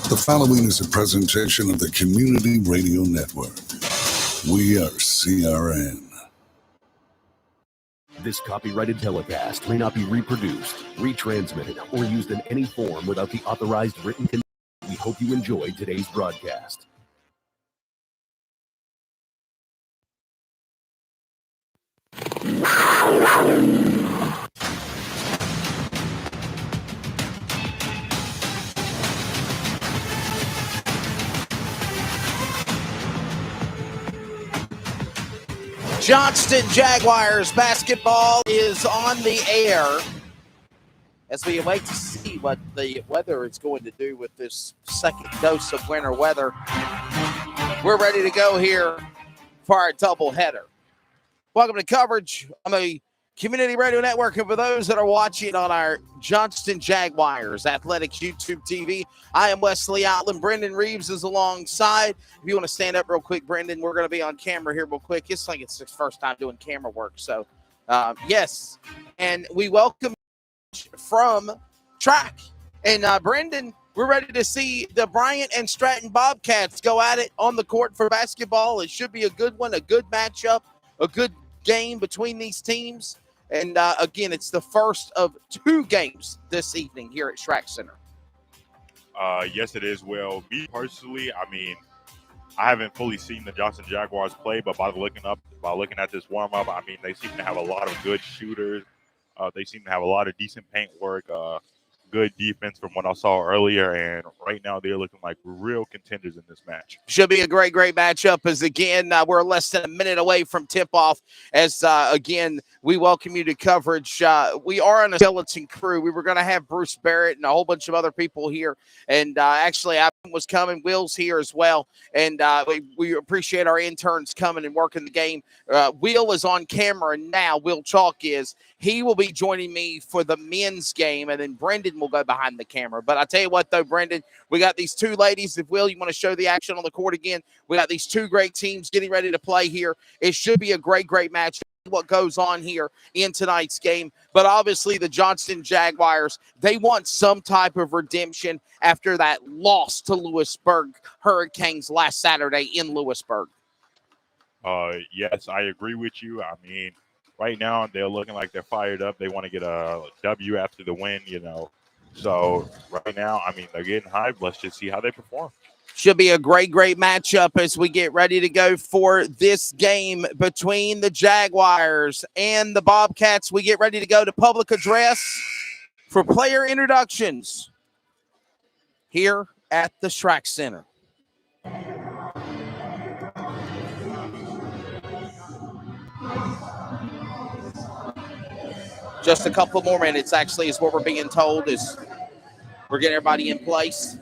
The following is a presentation of the Community Radio Network. We are CRN. This copyrighted telecast may not be reproduced, retransmitted, or used in any form without the authorized written consent. We hope you enjoyed today's broadcast. Johnston Jaguars basketball is on the air as we await to see what the weather is going to do with this second dose of winter weather. We're ready to go here for our doubleheader. Welcome to coverage on the Community Radio Network, and for those that are watching on our Johnston Jaguars Athletics YouTube TV, I am Wesley Outland. Brendan Reeves is alongside. If you want to stand up real quick, Brendan, we're going to be on camera here real quick. It's like it's his first time doing camera work, so yes. And we welcome from track. And Brendan, we're ready to see the Bryant and Stratton Bobcats go at it on the court for basketball. It should be a good one, a good matchup, a good game between these teams. And, again, it's the first of two games this evening here at Schrack Center. Yes, it is. Well, me personally, I mean, I haven't fully seen the Johnston Jaguars play, but by looking at this warm-up, I mean, they seem to have a lot of good shooters. They seem to have a lot of decent paint work, good defense from what I saw earlier, and right now they're looking like real contenders in this match. Should be a great matchup as, again, we're less than a minute away from tip-off as, again, we welcome you to coverage. We are on a skeleton crew. We were going to have Bruce Barrett and a whole bunch of other people here, and actually Adam was coming. Will's here as well, and we appreciate our interns coming and working the game. Will is on camera now. Will Chalk is. He will be joining me for the men's game, and then Brendan will go behind the camera. But I tell you what, though, Brendan, we got these two ladies. If, Will, you want to show the action on the court again, we got these two great teams getting ready to play here. It should be a great match. What goes on here in tonight's game. But obviously the Johnston Jaguars, they want some type of redemption after that loss to Lewisburg Hurricanes last Saturday in Lewisburg. Yes, I agree with you. I mean, right now they're looking like they're fired up. They want to get a W after the win, you know. So right now, I mean, they're getting hyped. Let's just see how they perform. Should be a great matchup as we get ready to go for this game between the Jaguars and the Bobcats. We get ready to go to public address for player introductions here at the Schrack Center. Just a couple more minutes, actually, is what we're being told as we're getting everybody in place.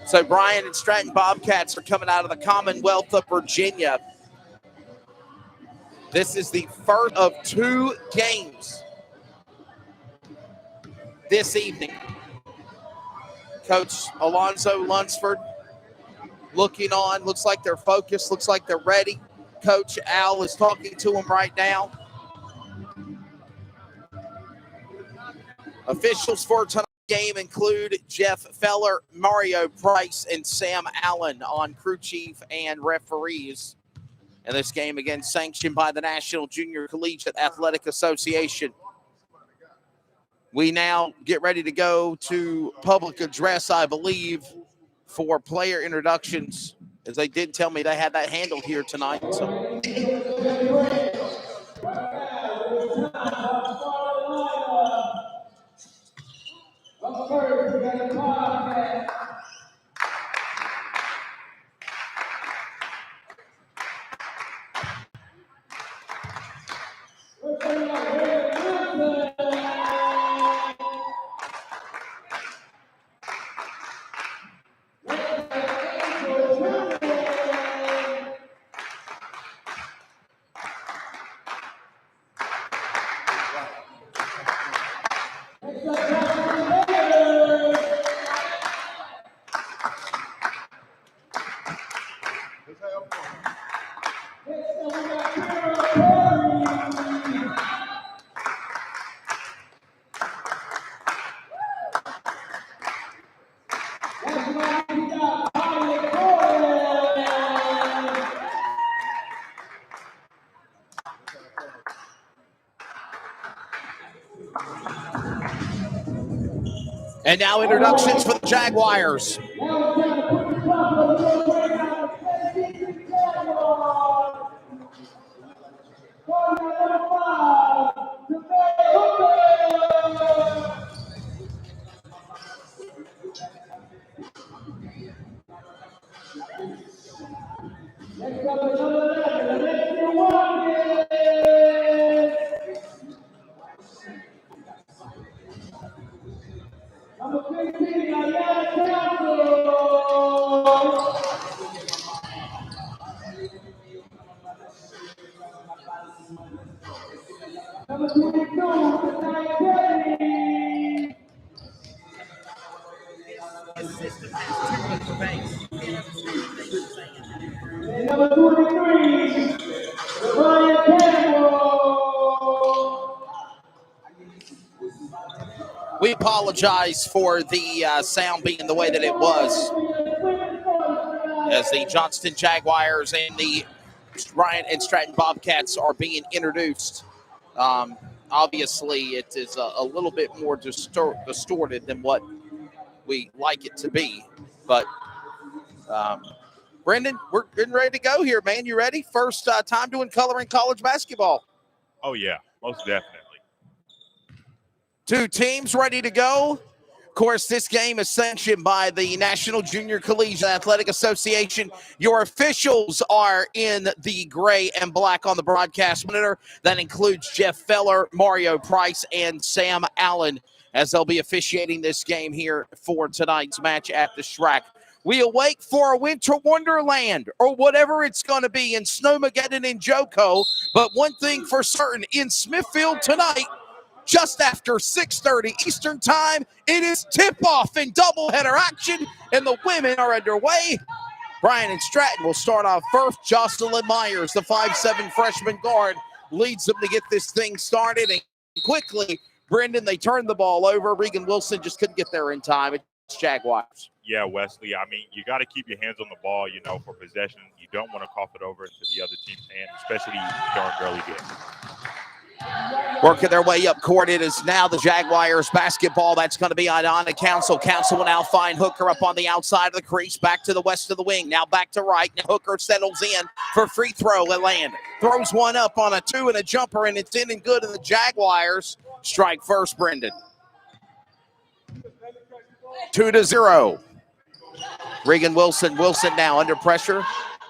So Bryant and Stratton Bobcats are coming out of the Commonwealth of Virginia. This is the first of two games this evening. Coach Alonzo Lunsford looking on. Looks like they're focused. Looks like they're ready. Coach Al is talking to them right now. Officials for tonight's game include Jeff Feller, Mario Price, and Sam Allen on crew chief and referees. And this game, again, sanctioned by the National Junior Collegiate Athletic Association. We now get ready to go to public address, I believe, for player introductions, as they did tell me they had that handled here tonight. So. And now introductions for the Jaguars. Number 23, Bryant We apologize for the sound being the way that it was, as the Johnston Jaguars and the Bryant Stratton Bobcats are being introduced. Obviously, it is a little bit more distorted than what we like it to be. But, Brendan, we're getting ready to go here, man. You ready? First time doing color in college basketball. Oh, yeah, most definitely. Two teams ready to go. Of course, this game is sanctioned by the National Junior Collegiate Athletic Association. Your officials are in the gray and black on the broadcast monitor. That includes Jeff Feller, Mario Price, and Sam Allen, as they'll be officiating this game here for tonight's match at the Shrek. We await for a winter wonderland or whatever it's going to be in Snowmageddon and Joco. But one thing for certain, in Smithfield tonight, just after 6:30 Eastern time, it is tip-off and doubleheader action, and the women are underway. Bryant Stratton will start off first. Jocelyn Myers, the 5'7" freshman guard, leads them to get this thing started. And quickly, Brendan, they turned the ball over. Regan Wilson just couldn't get there in time. It's Jaguars. Yeah, Wesley, I mean, you got to keep your hands on the ball, for possession. You don't want to cough it over into the other team's hand, especially during early games. Working their way up court, it is now the Jaguars basketball. That's going to be on Council. Council will now find Hooker up on the outside of the crease, back to the west of the wing. Now back to right. Now Hooker settles in for free throw at land. Throws one up on a two and a jumper, and it's in and good. And the Jaguars strike first, Brendan. 2-0. Regan Wilson now under pressure.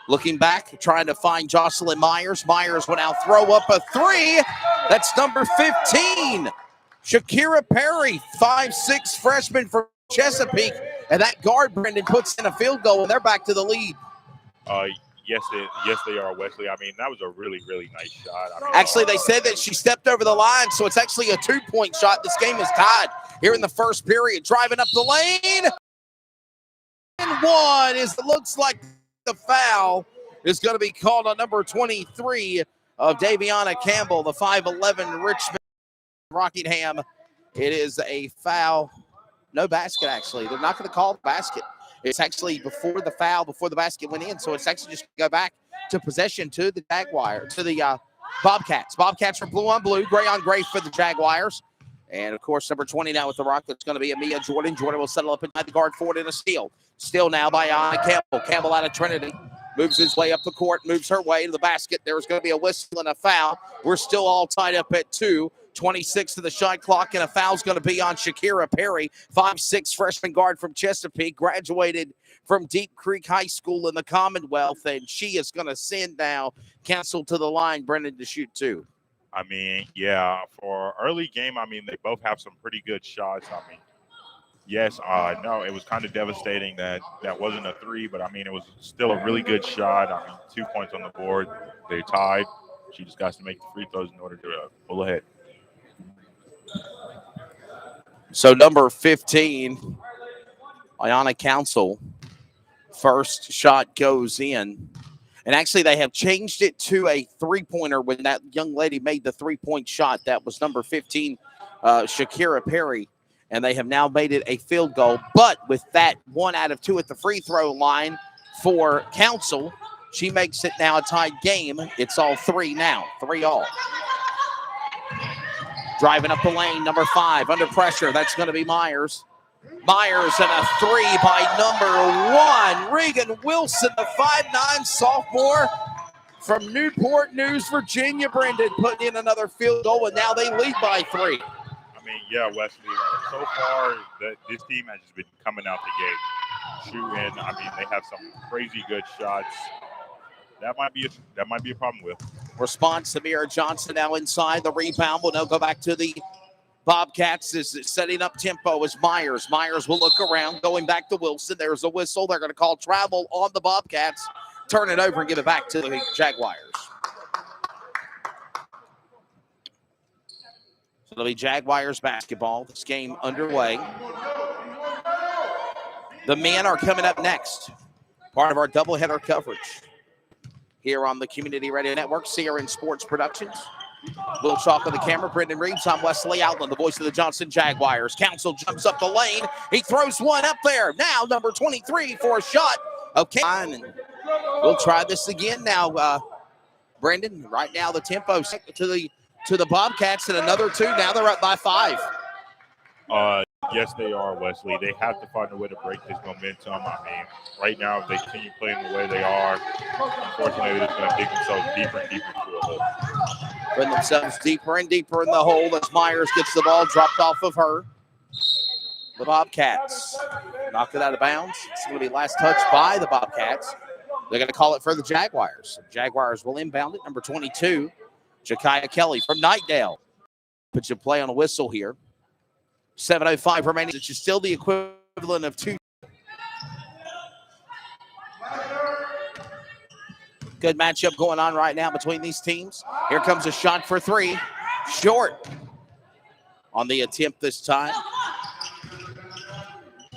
Looking back, trying to find Jocelyn Myers. Myers will now throw up a three. That's number 15. Shakira Perry, 5'6" freshman from Chesapeake. And that guard, Brendan, puts in a field goal, and they're back to the lead. Yes, they are, Wesley. I mean, that was a really, really nice shot. Actually, they said that she stepped over the line, so it's actually a 2-point shot. This game is tied here in the first period. Driving up the lane. And one looks like the foul is going to be called on number 23 of Daviana Campbell, the 5'11" Richmond Rockingham. It is a foul. No basket, actually. They're not going to call the basket. It's actually before the foul, before the basket went in. So it's actually just go back to possession to the Jaguars, to the Bobcats. Bobcats are blue on blue, gray on gray for the Jaguars. And, of course, number 20 now with the rock. That's going to be Amia Jordan. Jordan will settle up inside the guard forward in a steal. Steal now by Campbell. Campbell out of Trinity. Moves his way up the court, moves her way to the basket. There's going to be a whistle and a foul. We're still all tied up at 2. 26 to the shot clock, and a foul's going to be on Shakira Perry, 5'6" freshman guard from Chesapeake, graduated from Deep Creek High School in the Commonwealth, and she is going to send now Council to the line, Brendan, to shoot 2. I mean, yeah, for early game, I mean, they both have some pretty good shots. I mean, yes, no, it was kind of devastating that wasn't a 3, but, I mean, it was still a really good shot. I mean, 2 points on the board. They tied. She just got to make the free throws in order to pull ahead. So number 15, Ayanna Council, first shot goes in. And actually, they have changed it to a three-pointer when that young lady made the three-point shot. That was number 15, Shakira Perry. And they have now made it a field goal. But with that 1 out of 2 at the free throw line for Council, she makes it now a tied game. It's all 3 now, 3 all. Driving up the lane, number 5, under pressure. That's going to be Myers. Myers and a 3 by number 1, Regan Wilson, the 5'9" sophomore from Newport News, Virginia. Brendan putting in another field goal, and now they lead by 3. I mean, yeah, Wesley, so far this team has just been coming out the gate, shooting. I mean, they have some crazy good shots. That might be a problem with. Response, Samira Johnson now inside. The rebound will now go back to the Bobcats. Is setting up tempo as Myers. Myers will look around, going back to Wilson. There's a whistle. They're going to call travel on the Bobcats. Turn it over and give it back to the Jaguars. So it'll be Jaguars basketball. This game underway. The men are coming up next. Part of our doubleheader coverage here on the Community Radio Network, CRN Sports Productions. Will Chalk on the camera, Brendan Reeves. I'm Wesley Outland, the voice of the Johnston Jaguars. Council jumps up the lane. He throws one up there. Now number 23 for a shot. Okay, and we'll try this again now, Brendan. Right now the tempo to the Bobcats, and another 2. Now they're up by 5. Yes, they are, Wesley. They have to find a way to break this momentum. I mean, right now, if they continue playing the way they are, unfortunately, they're just going to dig themselves deeper and deeper into a hole. Putting themselves deeper and deeper in the hole as Myers gets the ball dropped off of her. The Bobcats knocked it out of bounds. It's going to be last touch by the Bobcats. They're going to call it for the Jaguars. Jaguars will inbound it. Number 22, Jakiah Kelly from Nightdale. Put you play on a whistle here. 7:05 remaining. It's still the equivalent of 2. Good matchup going on right now between these teams. Here comes a shot for 3. Short on the attempt this time.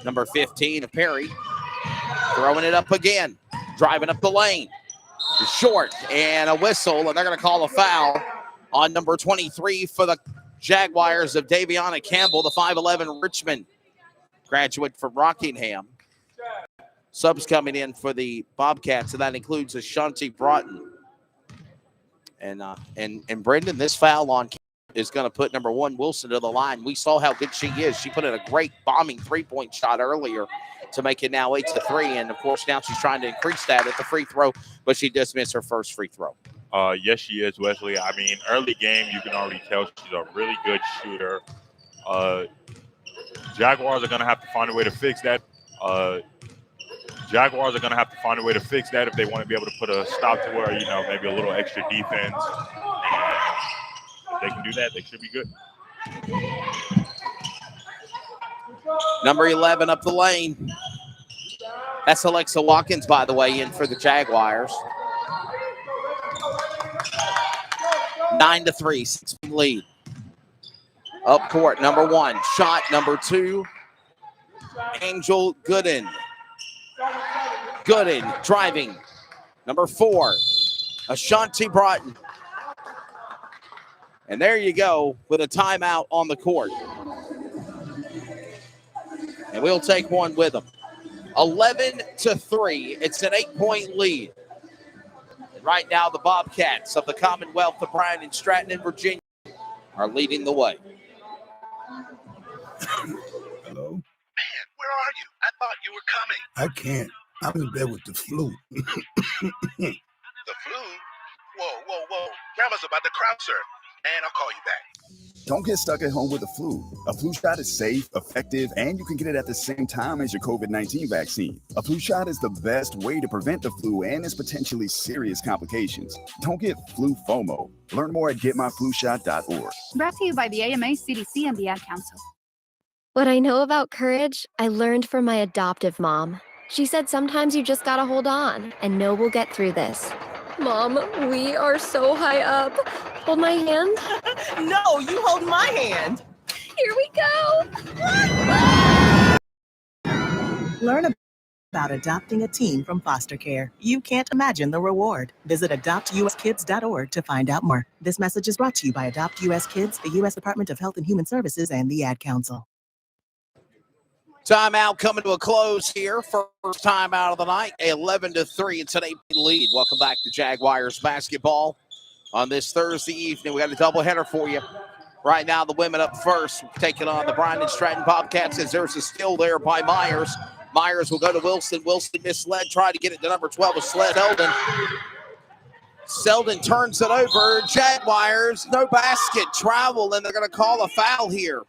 Number 15 of Perry. Throwing it up again. Driving up the lane. Short and a whistle, and they're going to call a foul on number 23 for the Jaguars of Daviana Campbell, the 5'11" Richmond graduate from Rockingham. Subs coming in for the Bobcats, and that includes Ashanti Broughton. And Brendan, this foul on is going to put number 1 Wilson to the line. We saw how good she is. She put in a great bombing 3-point shot earlier to make it now 8-3. And of course, now she's trying to increase that at the free throw, but she just missed her first free throw. Yes, she is, Wesley. I mean, early game, you can already tell she's a really good shooter. Jaguars are going to have to find a way to fix that. Jaguars are going to have to find a way to fix that if they want to be able to put a stop to where, maybe a little extra defense. And if they can do that, they should be good. Number 11 up the lane. That's Alexa Watkins, by the way, in for the Jaguars. 9-3, 6-point lead. Up court, number 1. Shot, number 2. Angel Gooden. Gooden driving. Number 4. Ashanti Broughton. And there you go with a timeout on the court. And we'll take one with them. 11-3. It's an 8-point lead. Right now, the Bobcats of the Commonwealth of Bryant Stratton in Virginia are leading the way. Hello? Man, where are you? I thought you were coming. I can't. I'm in bed with the flu. The flu? Whoa. Grandma's about to crowd surf. And I'll call you back. Don't get stuck at home with the flu. A flu shot is safe, effective, and you can get it at the same time as your COVID-19 vaccine. A flu shot is the best way to prevent the flu and its potentially serious complications. Don't get flu FOMO. Learn more at getmyflushot.org. Brought to you by the AMA, CDC, and the Ad Council. What I know about courage, I learned from my adoptive mom. She said sometimes you just gotta hold on and know we'll get through this. Mom, we are so high up. Hold my hand. No, you hold my hand. Here we go. Learn about adopting a teen from foster care. You can't imagine the reward. Visit adoptuskids.org to find out more. This message is brought to you by Adopt US Kids, the U.S. Department of Health and Human Services, and the Ad Council. Timeout coming to a close here. First timeout of the night, 11-3. It's an 8 lead. Welcome back to Jaguars basketball on this Thursday evening. We got a doubleheader for you. Right now, the women up first, taking on the Bryant Stratton Bobcats as there's a steal there by Myers. Myers will go to Wilson. Wilson misled, tried to get it to number 12 with Selden. Selden turns it over. Jaguars, no basket, travel, and they're going to call a foul here.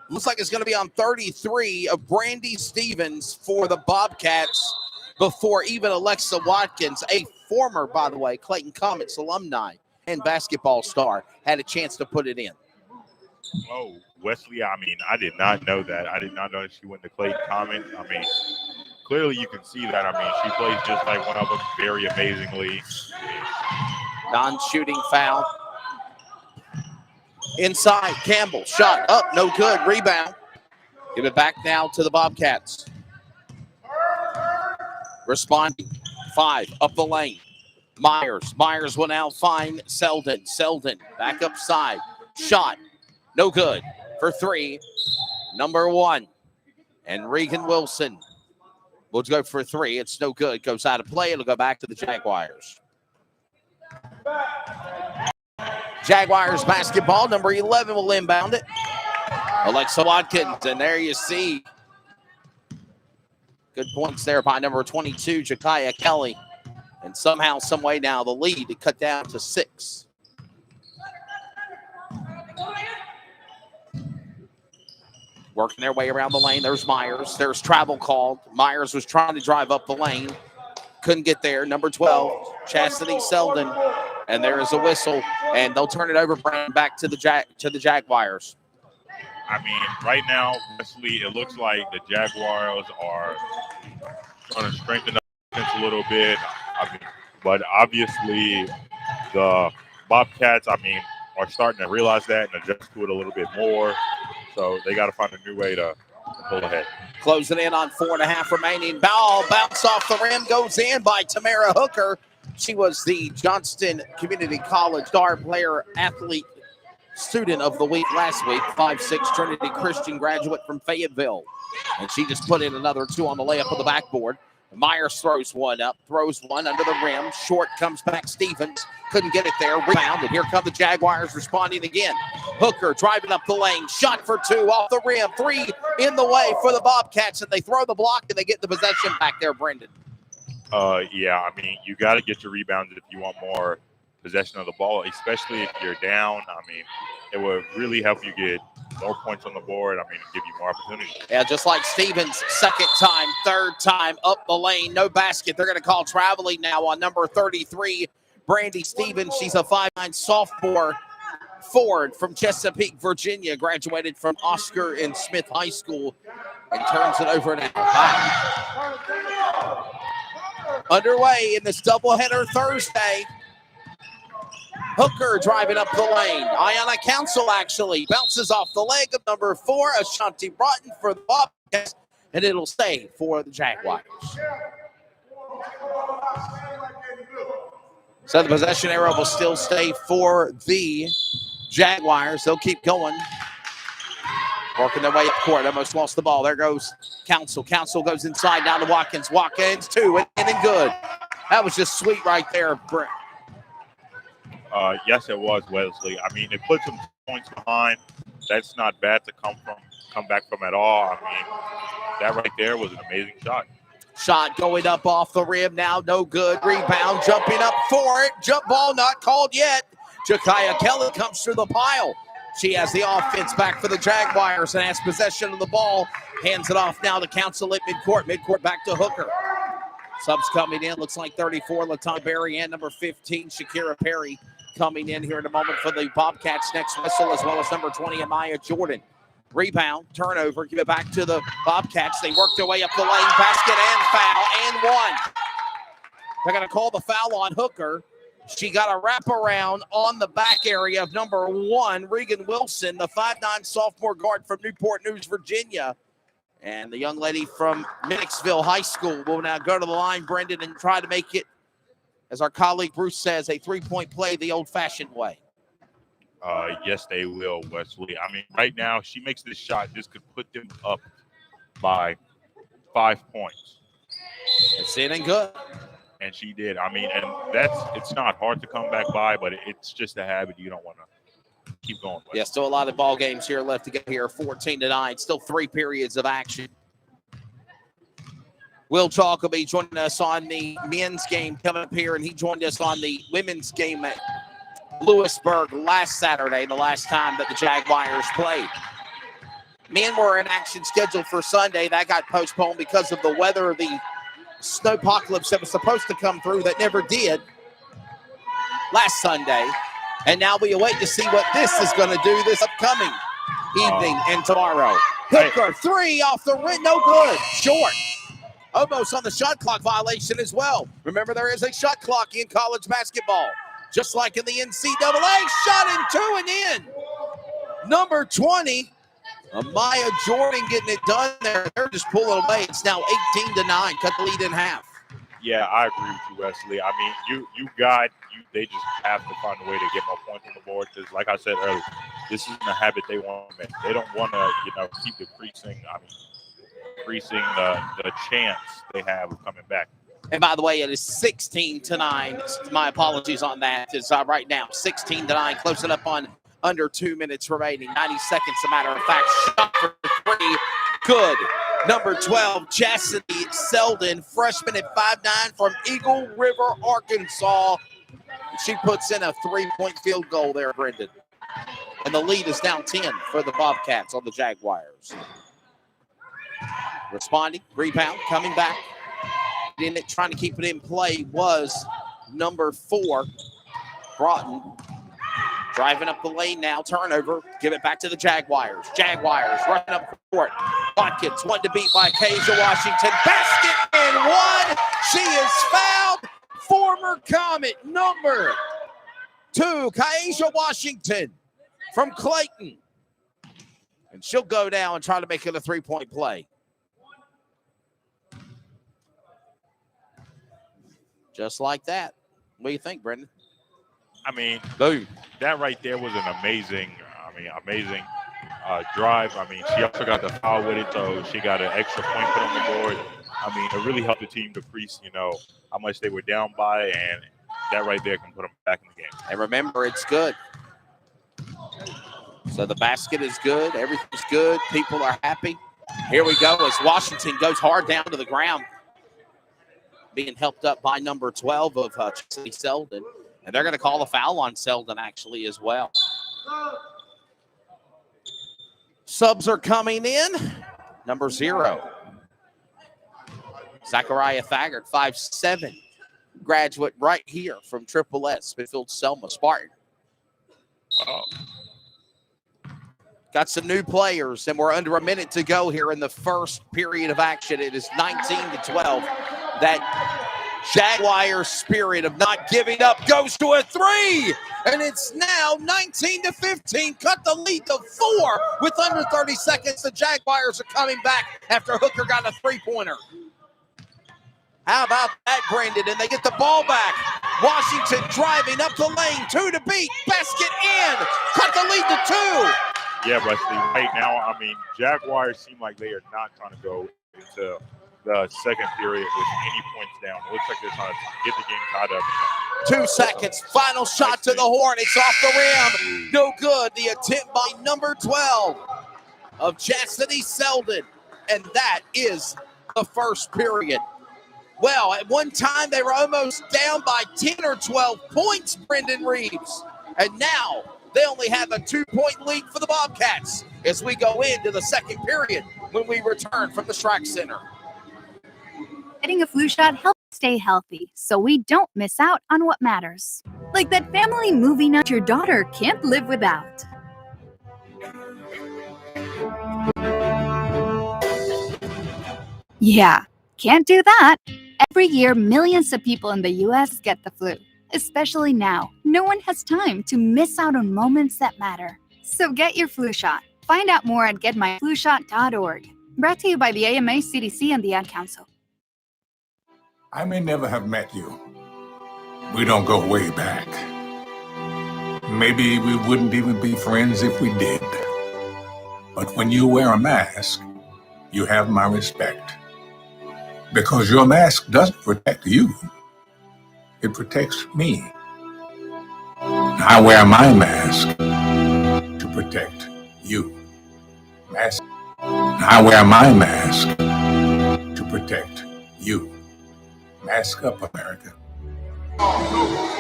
Looks like it's going to be on 33 of Brandy Stevens for the Bobcats before even Alexa Watkins, a former, by the way, Clayton Comets alumni and basketball star, had a chance to put it in. Oh, Wesley, I mean, I did not know that. I did not know that she went to Clayton Comets. I mean, clearly you can see that. I mean, she plays just like one of them very amazingly. Non-shooting foul. Inside, Campbell, shot up, no good, rebound. Give it back now to the Bobcats. Responding, 5, up the lane. Myers will now find Selden. Selden, back up side, shot, no good, for 3, number 1. And Regan Wilson will go for 3, it's no good, goes out of play, it'll go back to the Jaguars. Jaguars basketball, number 11 will inbound it. Alexa Watkins, and there you see. Good points there by number 22, Jakaya Kelly. And somehow, some way now, the lead cut down to 6. Working their way around the lane. There's Myers. There's travel called. Myers was trying to drive up the lane. Couldn't get there. Number 12, Chastity Selden. And there is a whistle, and they'll turn it over back to the Jaguars. I mean, right now, Wesley, it looks like the Jaguars are trying to strengthen up defense a little bit. I mean, but obviously the Bobcats, I mean, are starting to realize that and adjust to it a little bit more. So they got to find a new way to pull ahead. Closing in on 4.5 remaining. Ball bounce off the rim, goes in by Tamara Hooker. She was the Johnston Community College star player, athlete, student of the week last week, 5'6", Trinity Christian graduate from Fayetteville. And she just put in another 2 on the layup of the backboard. Myers throws one up, throws one under the rim. Short comes back Stevens. Couldn't get it there. Rebound, and here come the Jaguars responding again. Hooker driving up the lane. Shot for 2 off the rim. 3 in the way for the Bobcats, and they throw the block, and they get the possession back there, Brendan. Yeah, I mean, you got to get your rebounds if you want more possession of the ball, especially if you're down. I mean, it would really help you get more points on the board. I mean, give you more opportunities. Yeah, just like Stevens, second time, third time up the lane, no basket. They're going to call traveling now on number 33, Brandy Stevens. She's a 5'9" sophomore forward from Chesapeake, Virginia, graduated from Oscar and Smith High School, and turns it over now. Underway in this doubleheader Thursday. Hooker driving up the lane. Ayanna Council actually bounces off the leg of number 4, Ashanti Broughton for the Bobcats, and it'll stay for the Jaguars. So the possession arrow will still stay for the Jaguars. They'll keep going. Working their way up court. Almost lost the ball. There goes Council. Council goes inside down to Watkins. Watkins, 2, and good. That was just sweet right there, Brent. Yes, it was, Wesley. I mean, it put some points behind. That's not bad to come back from at all. I mean, that right there was an amazing shot. Shot going up off the rim now, no good. Rebound, jumping up for it. Jump ball not called yet. Jakaya Kelly comes through the pile. She has the offense back for the Jaguars and has possession of the ball. Hands it off now to Council at midcourt. Midcourt back to Hooker. Subs coming in. Looks like 34, Laton Berry, and number 15, Shakira Perry, coming in here in a moment for the Bobcats. Next whistle, as well as number 20, Amaya Jordan. Rebound, turnover, give it back to the Bobcats. They work their way up the lane, basket and foul, and 1. They're going to call the foul on Hooker. She got a wraparound on the back area of number 1, Regan Wilson, the 5'9" sophomore guard from Newport News, Virginia. And the young lady from Minixville High School will now go to the line, Brendan, and try to make it, as our colleague Bruce says, a three-point play the old-fashioned way. Yes, they will, Wesley. I mean, right now, she makes this shot. This could put them up by 5 points. It's in and good. And she did. I mean, and it's not hard to come back by, but it's just a habit you don't want to keep going with. Yeah, still a lot of ball games here left to go here. 14-9, still 3 periods of action. Will Chalk will be joining us on the men's game coming up here, and he joined us on the women's game at Lewisburg last Saturday, the last time that the Jaguars played. Men were in action scheduled for Sunday. That got postponed because of the weather, the snowpocalypse that was supposed to come through that never did last Sunday. And now we await to see what this is going to do this upcoming evening and tomorrow. Hooker, 3 off the rim, no good, short. Almost on the shot clock violation as well. Remember, there is a shot clock in college basketball, just like in the NCAA. Shot in 2 and in. Number 20, Amaya Jordan getting it done there. They're just pulling away. It's now 18-9. Cut the lead in half. Yeah, I agree with you, Wesley. I mean, they just have to find a way to get more points on the board because, like I said earlier, this isn't a habit they want to make. They don't want to, keep decreasing the chance they have of coming back. And by the way, it is 16-9. My apologies on that. It's right now 16-9, closing up on under 2 minutes remaining. 90 seconds, a matter of fact. Shot for 3. Good. Number 12, Chastity Selden, freshman at 5'9" from Eagle River, Arkansas. She puts in a 3-point field goal there, Brendan. And the lead is now 10 for the Bobcats on the Jaguars. Responding, rebound, coming back. In it, trying to keep it in play was number 4, Broughton. Driving up the lane now, turnover. Give it back to the Jaguars. Jaguars running up court. Watkins, one to beat by Kasia Washington. Basket and 1. She is fouled. Former Comet, number 2, Kasia Washington from Clayton. And she'll go down and try to make it a 3-point play. Just like that. What do you think, Brendan? I mean, boom. That right there was an amazing drive. I mean, she also got the foul with it, so she got an extra point put on the board. I mean, it really helped the team decrease, how much they were down by, and that right there can put them back in the game. And remember, it's good. So the basket is good. Everything's good. People are happy. Here we go as Washington goes hard down to the ground, being helped up by number 12 of Chastity Selden. And they're going to call a foul on Selden, actually, as well. Subs are coming in. Number 0. Zachariah Thaggart, 5'7", graduate right here from Triple S, Smithfield Selma Spartan. Wow. Got some new players, and we're under a minute to go here in the first period of action. It is 19-12. That Jaguar spirit of not giving up goes to a 3, and it's now 19-15. Cut the lead to 4 with under 30 seconds. The Jaguars are coming back after Hooker got a 3-pointer. How about that, Brendan? And they get the ball back. Washington driving up the lane, 2 to beat. Basket in. Cut the lead to 2. Yeah, Wesley. Right now, I mean, Jaguars seem like they are not trying to go into the second period with any points down. It looks like they're trying to get the game tied up. 2 seconds. Final shot to the horn. It's off the rim. No good. The attempt by number 12 of Chastity Selden. And that is the first period. Well, at one time, they were almost down by 10 or 12 points, Brendan Reeves. And now they only have a 2-point lead for the Bobcats as we go into the second period when we return from the Shrike Center. Getting a flu shot helps stay healthy so we don't miss out on what matters. Like that family movie night your daughter can't live without. Yeah, can't do that. Every year, millions of people in the U.S. get the flu. Especially now, no one has time to miss out on moments that matter. So get your flu shot. Find out more at getmyflushot.org. Brought to you by the AMA, CDC, and the Ad Council. I may never have met you. We don't go way back. Maybe we wouldn't even be friends if we did. But when you wear a mask, you have my respect. Because your mask doesn't protect you. It protects me. I wear my mask to protect you. Mask. I wear my mask to protect you. Mask up, America.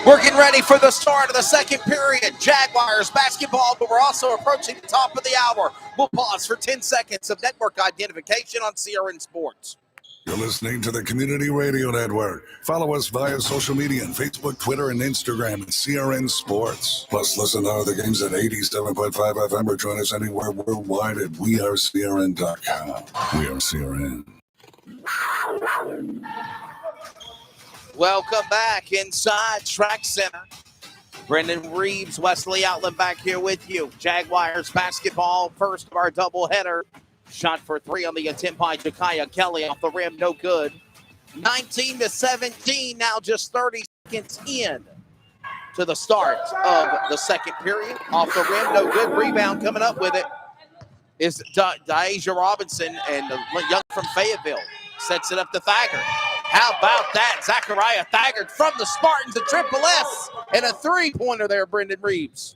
We're getting ready for the start of the second period. Jaguars basketball, but we're also approaching the top of the hour. We'll pause for 10 seconds of network identification on CRN Sports. You're listening to the Community Radio Network. Follow us via social media on Facebook, Twitter, and Instagram at CRN Sports. Plus, listen to other games at 87.5 FM or join us anywhere worldwide at wearecrn.com. We are CRN. Welcome back inside Track Center. Brendan Reeves, Wesley Outland back here with you. Jaguars basketball, first of our doubleheader. Shot for three on the attempt by Jakaya Kelly off the rim, no good. 19-17, now just 30 seconds in to the start of the second period. Off the rim, no good. Rebound coming up with it is Deasia Robinson, and the young from Fayetteville sets it up to Thagard. How about that? Zachariah Thagard from the Spartans, a triple S, and a three-pointer there, Brendan Reeves.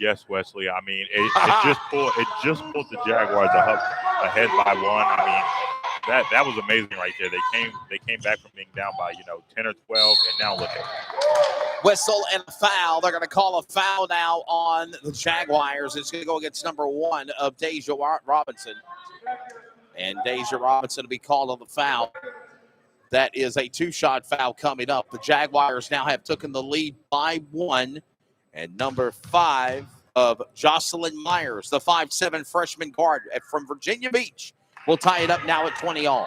Yes, Wesley. I mean, it just pulled the Jaguars ahead by one. I mean, that was amazing right there. They came back from being down by 10 or 12, and now look at it. Whistle and a foul. They're going to call a foul now on the Jaguars. It's going to go against number one of Deasia Robinson, and Deasia Robinson will be called on the foul. That is a two-shot foul coming up. The Jaguars now have taken the lead by one. And number 5 of Jocelyn Myers, the 5'7" freshman guard from Virginia Beach, will tie it up now at 20-all.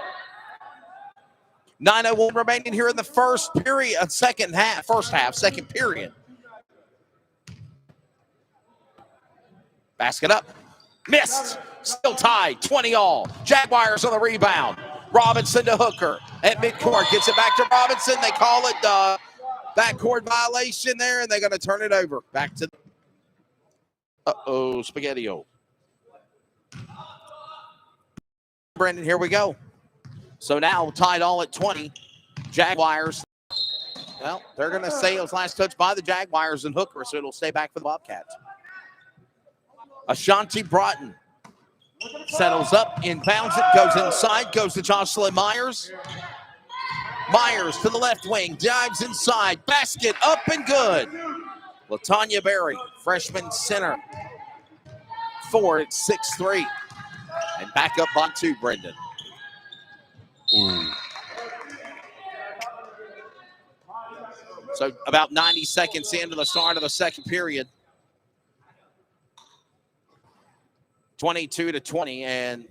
9:01 remaining here in the second period. Basket up. Missed. Still tied. 20-all. Jaguars on the rebound. Robinson to Hooker at midcourt. Gets it back to Robinson. They call it backcourt violation there, and they're going to turn it over. Back to Spaghetti-O. Brendan, here we go. So now tied all at 20. Jaguars. Well, they're going to say it was last touch by the Jaguars and Hooker, so it'll stay back for the Bobcats. Ashanti Broughton settles up, inbounds it, goes inside, goes to Jocelyn Myers. Myers to the left wing, dives inside, basket up and good. LaTanya Berry, freshman center, forward at 6'3", and back up by 2, Brendan. Ooh. So about 90 seconds into the start of the second period. 22-20, and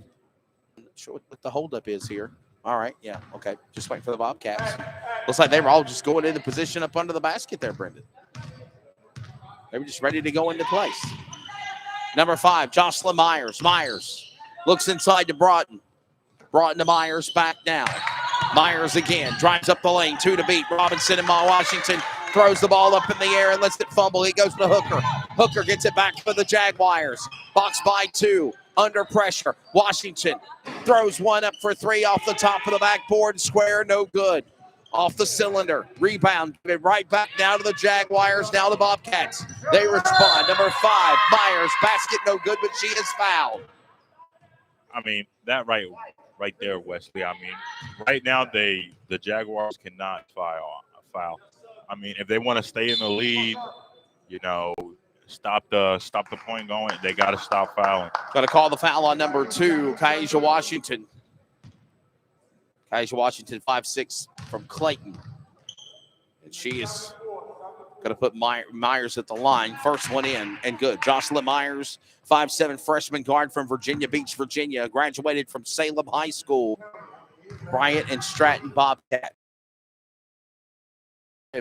I'm not sure what the holdup is here. All right, yeah, okay. Just waiting for the Bobcats. Looks like they were all just going into position up under the basket there, Brendan. They were just ready to go into place. Number 5, Jocelyn Myers. Myers looks inside to Broughton. Broughton to Myers, back now. Myers again, drives up the lane, 2 to beat. Robinson and Washington throws the ball up in the air and lets it fumble. He goes to Hooker. Hooker gets it back for the Jaguars. Box by 2. Under pressure. Washington throws one up for 3 off the top of the backboard. Square, no good. Off the cylinder. Rebound. Give it right back now to the Jaguars. Now the Bobcats. They respond. Number 5, Myers. Basket, no good, but she is fouled. I mean, that right there, Wesley. I mean, right now the Jaguars cannot foul. I mean, if they want to stay in the lead, stop the point going, they got to stop fouling. Got to call the foul on number 2, Kaija Washington. Kaija Washington, 5'6", from Clayton. And she is going to put Myers at the line. First one in, and good. Jocelyn Myers, 5'7" freshman guard from Virginia Beach, Virginia. Graduated from Salem High School. Bryant and Stratton Bobcats.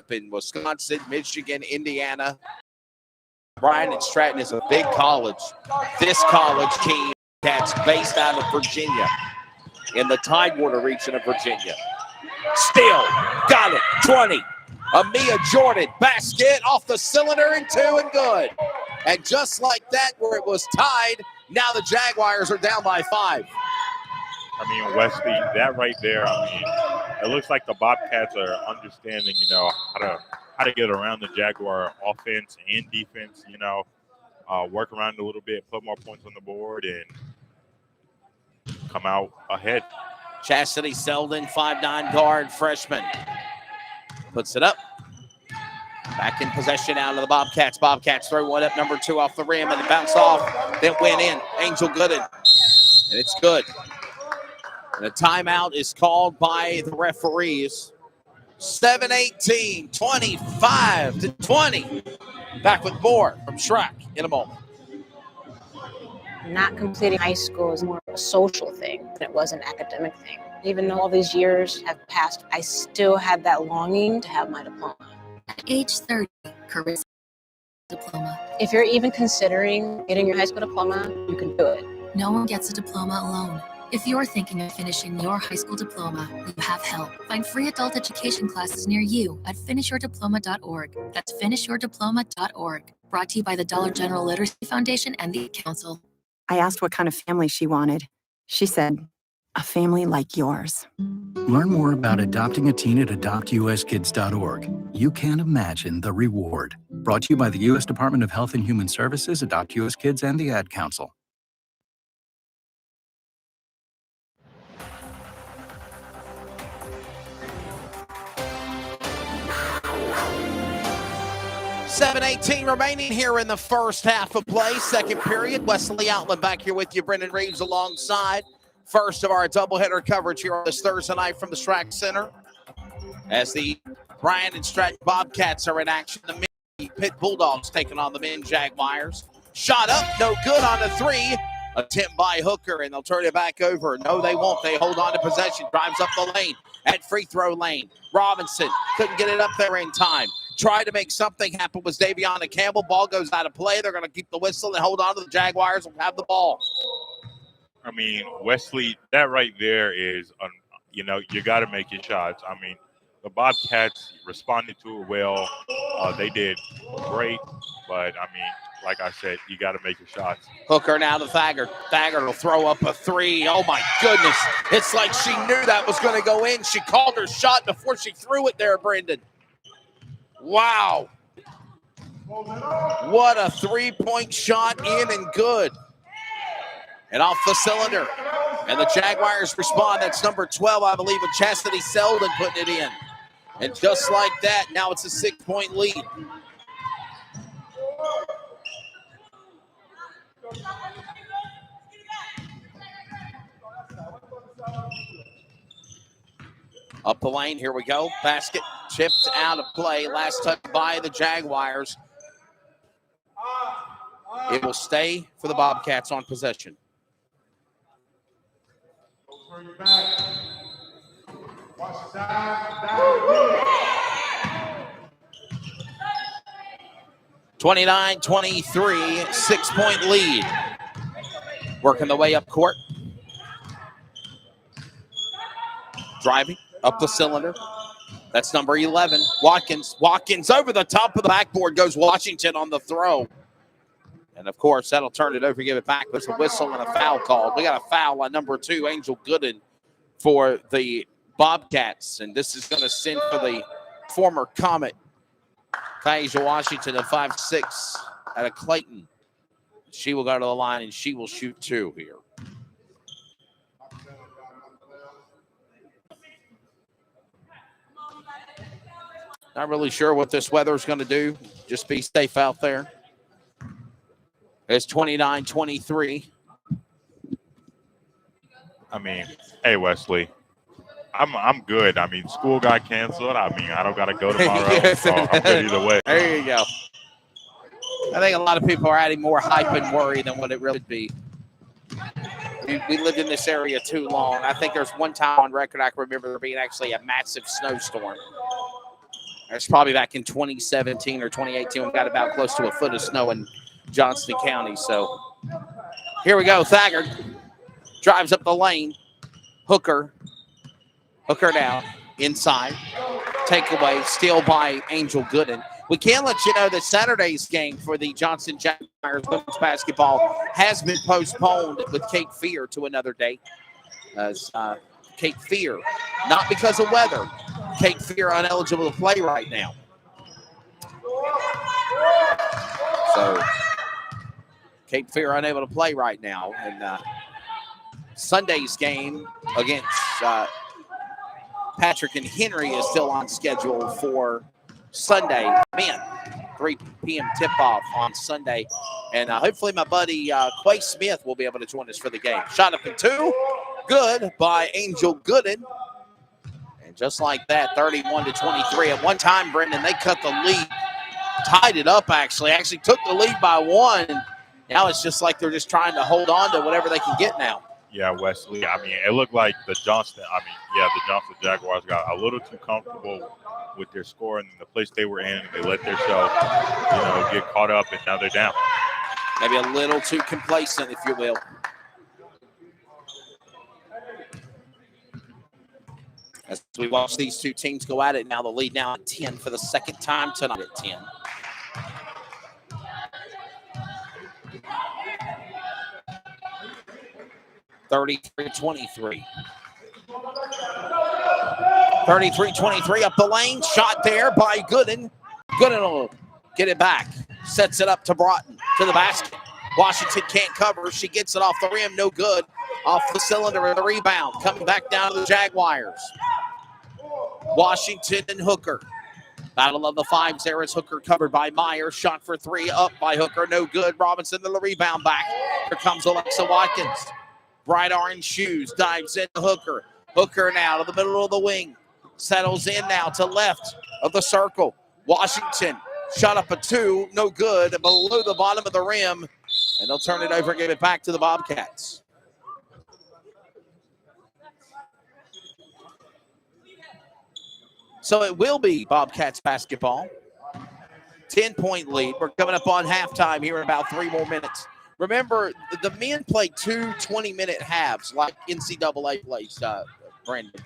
In Wisconsin, Michigan, Indiana. Bryant and Stratton is a big college. This college team Bobcats based out of Virginia in the Tidewater region of Virginia. Still got it, 20. Amia Jordan, basket off the cylinder and 2 and good. And just like that, where it was tied, now the Jaguars are down by 5. I mean, Wesley, that right there, I mean, it looks like the Bobcats are understanding, how to get around the Jaguar offense and defense, work around a little bit, put more points on the board, and come out ahead. Chastity Selden, 5'9" guard, freshman. Puts it up. Back in possession out of the Bobcats. Bobcats throw one up, number 2 off the rim, and it bounced off, then went in. Angel Gooden, and it's good. And a timeout is called by the referees. 7-18, 25-20. Back with more from Shrek in a moment. Not completing high school is more of a social thing than it was an academic thing. Even though all these years have passed, I still had that longing to have my diploma. At age 30, Carissa diploma. If you're even considering getting your high school diploma, you can do it. No one gets a diploma alone. If you're thinking of finishing your high school diploma, you have help. Find free adult education classes near you at finishyourdiploma.org. That's finishyourdiploma.org. Brought to you by the Dollar General Literacy Foundation and the Council. I asked what kind of family she wanted. She said, a family like yours. Learn more about adopting a teen at adoptuskids.org. You can't imagine the reward. Brought to you by the U.S. Department of Health and Human Services, Adopt U.S. Kids, and the Ad Council. $7:18 remaining here in the first half of play. Second period. Wesley Outland back here with you. Brendan Reeves alongside. First of our doubleheader coverage here on this Thursday night from the Strack Center. As the Bryant Stratton Bobcats are in action. The Pitt Bulldogs taking on the men Jaguars. Shot up, no good on the 3. Attempt by Hooker, and they'll turn it back over. No, they won't. They hold on to possession. Drives up the lane at free throw lane. Robinson couldn't get it up there in time. Tried to make something happen with Daviana Campbell. Ball goes out of play. They're going to keep the whistle and hold on to the Jaguars and have the ball. I mean, Wesley, that right there is, you got to make your shots. I mean, the Bobcats responded to it well. They did great, but, I mean, like I said, you got to make your shots. Hooker now to Thaggart. Thaggart will throw up a 3. Oh, my goodness. It's like she knew that was going to go in. She called her shot before she threw it there, Brendan. Wow. What a three-point shot, in and good. And off the cylinder. And the Jaguars respond. That's number 12, I believe, with Chastity Selden putting it in. And just like that, now it's a 6-point lead. Up the lane, here we go. Basket chipped out of play. Last touch by the Jaguars. It will stay for the Bobcats on possession. 29-23, 6-point lead. Working the way up court. Driving up the cylinder. That's number 11, Watkins. Watkins over the top of the backboard goes Washington on the throw. And, of course, that'll turn it over, give it back. There's a whistle and a foul called. We got a foul on number 2, Angel Gooden, for the Bobcats. And this is going to send for the former Comet, Kaija Washington, of 5'6", out of Clayton. She will go to the line, and she will shoot 2 here. Not really sure what this weather is going to do. Just be safe out there. It's 29-23. I mean, hey, Wesley, I'm good. I mean, school got canceled. I mean, I don't got to go tomorrow. Yes. So I'm good either way. There you go. I think a lot of people are adding more hype and worry than what it really would be. We lived in this area too long. I think there's one time on record I can remember there being actually a massive snowstorm. It's probably back in 2017 or 2018. We got about close to a foot of snow in Johnston County. So here we go. Thaggart drives up the lane. Hooker down inside. Takeaway, steal by Angel Gooden. We can let you know that Saturday's game for the Johnston Jaguars women's basketball has been postponed with Cape Fear to another date. As Cape Fear, not because of weather, Cape Fear ineligible to play right now. So Cape Fear unable to play right now. And Sunday's game against Patrick and Henry is still on schedule for Sunday. Man, 3 p.m. tip-off on Sunday. And hopefully my buddy Quay Smith will be able to join us for the game. Shot up in 2. Good by Angel Gooden. And just like that, 31-23. At one time, Brendan, they cut the lead. Tied it up, actually. Actually took the lead by 1. And now it's just like they're just trying to hold on to whatever they can get now. Yeah, Wesley. I mean, it looked like the Johnston Jaguars got a little too comfortable with their score and the place they were in. And they let themselves, get caught up, and now they're down. Maybe a little too complacent, if you will. As we watch these two teams go at it now, the lead now at 10 for the second time tonight at 10. (33-23). 33-23 up the lane. Shot there by Gooden. Gooden will get it back. Sets it up to Broughton to the basket. Washington can't cover. She gets it off the rim. No good. Off the cylinder and the rebound. Coming back down to the Jaguars. Washington and Hooker. Battle of the fives there is Hooker covered by Myers. Shot for 3 up by Hooker. No good. Robinson to the rebound back. Here comes Alexa Watkins. Bright orange shoes. Dives into Hooker. Hooker now to the middle of the wing. Settles in now to left of the circle. Washington shot up a 2. No good. Below the bottom of the rim. And they'll turn it over and give it back to the Bobcats. So it will be Bobcats basketball. 10-point lead. We're coming up on halftime here in about 3 more minutes. Remember, the men play 2 20-minute halves like NCAA plays, Brandon.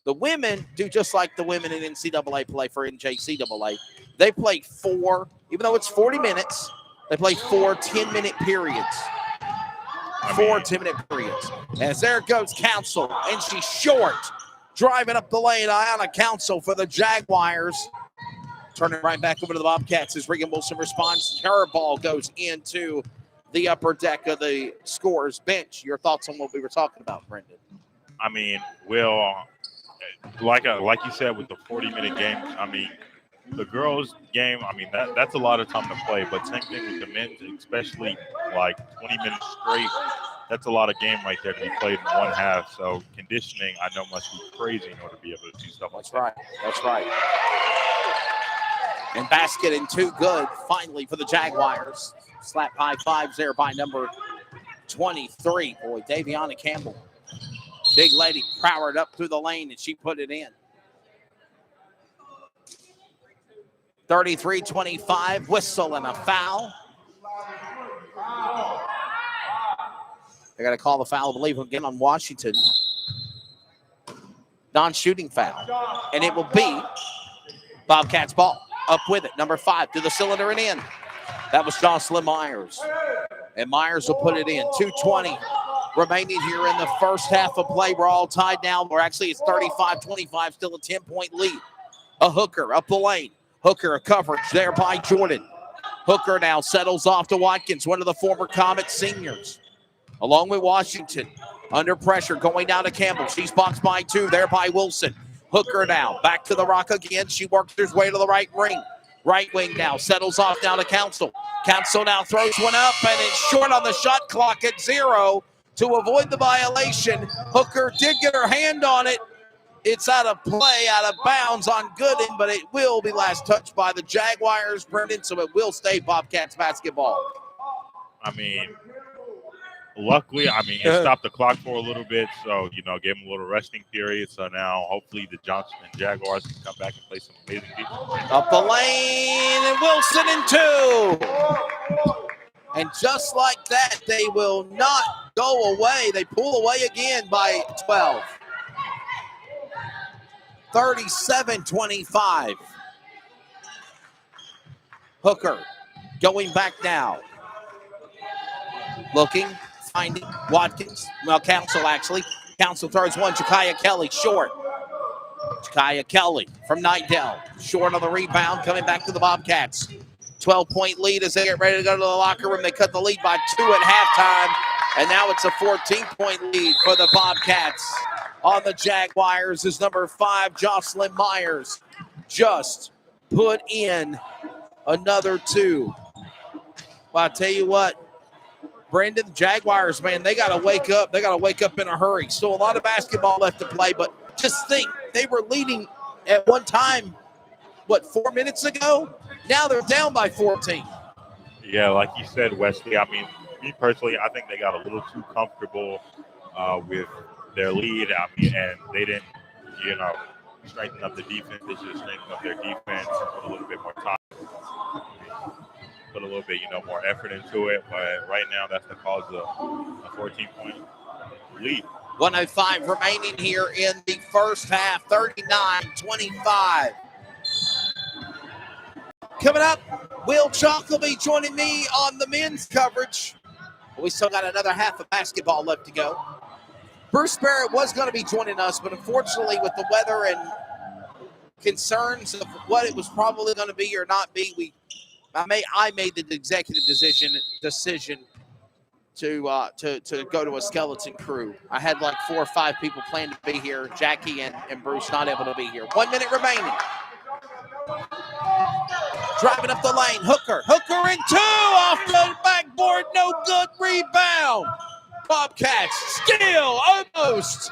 The women do just like the women in NCAA play for NJCAA. They play 4, even though it's 40 minutes, they play 4 10-minute periods. 4 10-minute periods. As there goes Council, and she's short. Driving up the lane, Ayanna Council for the Jaguars. Turning right back over to the Bobcats as Regan Wilson responds. Her ball goes into the upper deck of the scorer's bench. Your thoughts on what we were talking about, Brendan? I mean, Will, like you said with the 40-minute game, I mean, the girls' game, I mean, that's a lot of time to play. But same thing with the men's, especially like 20 minutes straight. That's a lot of game right there to be played in one half. So conditioning, I know, must be crazy in order to be able to do stuff like that. That's right. And basket and 2 good, finally, for the Jaguars. Slap high fives there by number 23. Boy, Daviana Campbell. Big lady powered up through the lane, and she put it in. 33-25, whistle and a foul. They're going to call the foul, I believe, again on Washington. Non-shooting foul. And it will be Bobcats ball. Up with it, number 5 to the cylinder and in. That was Jocelyn Myers. And Myers will put it in. 2:20 remaining here in the first half of play. We're all tied now. It's 35-25, still a 10-point lead. A Hooker up the lane. Hooker, a coverage there by Jordan. Hooker now settles off to Watkins, one of the former Comet seniors. Along with Washington, under pressure, going down to Campbell. She's boxed by 2 there by Wilson. Hooker now, back to the rock again. She works her way to the right wing. Right wing now, settles off down to Council. Council now throws one up, and it's short on the shot clock at 0 to avoid the violation. Hooker did get her hand on it. It's out of play, out of bounds on Gooden, but it will be last touched by the Jaguars, Brendan, so it will stay Bobcats basketball. I mean, luckily, it stopped the clock for a little bit, so, gave them a little resting period. So now, hopefully, the Johnston Jaguars can come back and play some amazing defense. Up the lane, and Wilson in 2. And just like that, they will not go away. They pull away again by 12. 37-25. Hooker going back now. Looking, finding Watkins. Well, Council actually. Council throws one. Jakaya Kelly short. Jakaya Kelly from Nightdale. Short on the rebound, coming back to the Bobcats. 12-point lead as they get ready to go to the locker room. They cut the lead by 2 at halftime, and now it's a 14-point lead for the Bobcats. On the Jaguars is number 5, Jocelyn Myers. Just put in another 2. Well, I tell you what, Brendan, the Jaguars, man, they got to wake up. They got to wake up in a hurry. Still a lot of basketball left to play, but just think, they were leading at one time, 4 minutes ago? Now they're down by 14. Yeah, like you said, Wesley, I mean, me personally, I think they got a little too comfortable with their lead. I mean, and they didn't, strengthen up the defense. They should have strengthened up their defense, put a little bit more time, put a little bit, more effort into it. But right now, that's the cause of a 14-point lead. 105 remaining here in the first half, 39-25. Coming up, Will Chalk will be joining me on the men's coverage. We still got another half of basketball left to go. Bruce Barrett was going to be joining us, but unfortunately with the weather and concerns of what it was probably going to be or not be, I made the executive decision to go to a skeleton crew. I had like 4 or 5 people planned to be here. Jackie and Bruce not able to be here. 1 minute remaining. Driving up the lane, Hooker and 2 off the backboard, no good, rebound. Bobcats still almost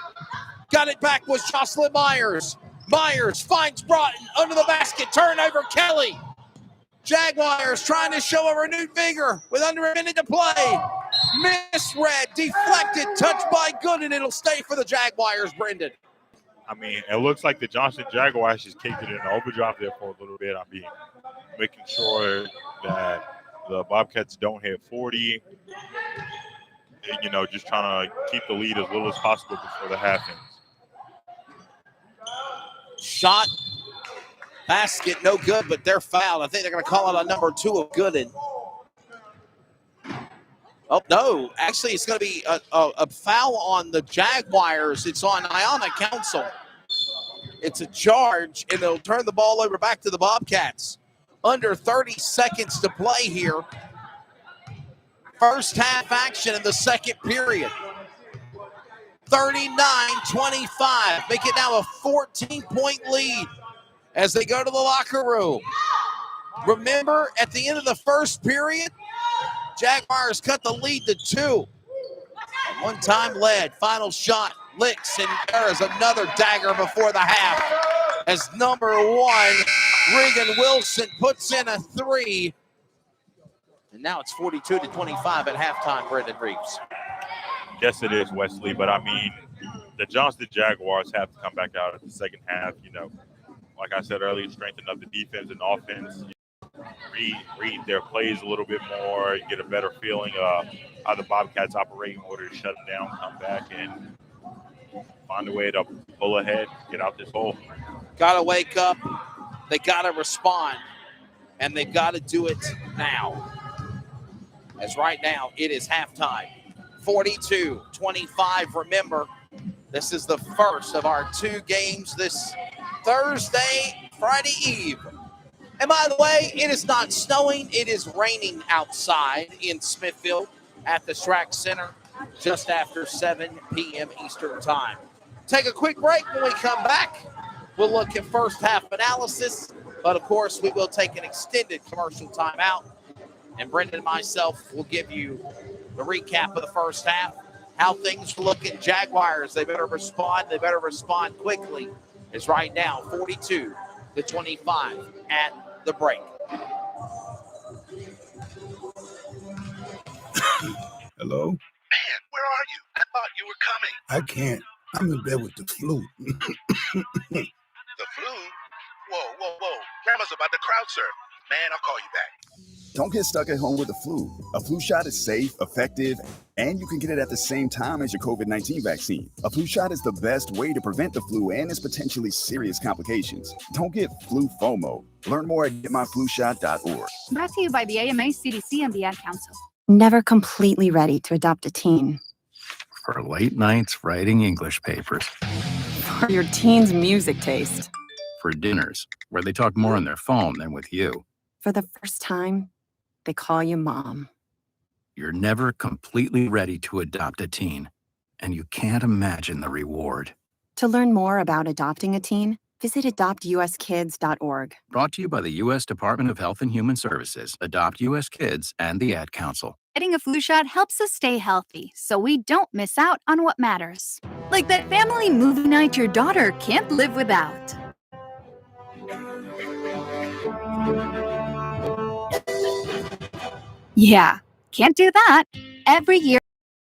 got it back with Jocelyn Myers. Myers finds Broughton under the basket, turnover Kelly. Jaguars trying to show a renewed vigor with under a minute to play. Misread, deflected, touched by Gooden. It'll stay for the Jaguars, Brendan. I mean, it looks like the Johnston Jaguars just kicked it in overdrive there for a little bit. I mean, making sure that the Bobcats don't hit 40. Just trying to keep the lead as little as possible before the half ends. Shot, basket, no good, but they're fouled. I think they're going to call it on number 2 of Gooden. Oh, no. Actually, it's going to be a foul on the Jaguars. It's on Iona Council. It's a charge, and they'll turn the ball over back to the Bobcats. Under 30 seconds to play here. First half action in the second period. 39-25. Make it now a 14-point lead as they go to the locker room. Remember, at the end of the first period, Jaguars cut the lead to 2. One-time led. Final shot. Licks, and there is another dagger before the half as number 1, Regan Wilson, puts in a 3. And now it's 42-25 at halftime, Brendan Reeves. Yes, it is, Wesley. But, I mean, the Johnston Jaguars have to come back out at the second half. Like I said earlier, strengthen up the defense and offense. Read their plays a little bit more, get a better feeling of how the Bobcats operate in order to shut them down, come back, and find a way to pull ahead, get out this hole. Got to wake up. They got to respond, and they've got to do it now. As right now, it is halftime. 42-25. Remember, this is the first of our 2 games this Thursday, Friday Eve. And by the way, it is not snowing. It is raining outside in Smithfield at the Strack Center just after 7 p.m. Eastern Time. Take a quick break. When we come back, we'll look at first half analysis. But, of course, we will take an extended commercial timeout. And Brendan and myself will give you the recap of the first half, how things look at Jaguars. They better respond. They better respond quickly. It's right now 42-25 at the break. Hello? Man, where are you? I thought you were coming. I can't. I'm in bed with the flu. The flu? Whoa. Grandma's about to crowd surf. Man, I'll call you back. Don't get stuck at home with the flu. A flu shot is safe, effective, and you can get it at the same time as your COVID-19 vaccine. A flu shot is the best way to prevent the flu and its potentially serious complications. Don't get flu FOMO. Learn more at getmyflushot.org. Brought to you by the AMA, CDC, and the Ad Council. Never completely ready to adopt a teen. For late nights writing English papers. For your teen's music taste. For dinners where they talk more on their phone than with you. For the first time, they call you mom. You're never completely ready to adopt a teen, and you can't imagine the reward. To learn more about adopting a teen, visit adoptuskids.org. Brought to you by the U.S. Department of Health and Human Services, Adopt U.S. Kids, and the Ad Council. Getting a flu shot helps us stay healthy, so we don't miss out on what matters. Like that family movie night your daughter can't live without. Yeah, can't do that. Every year,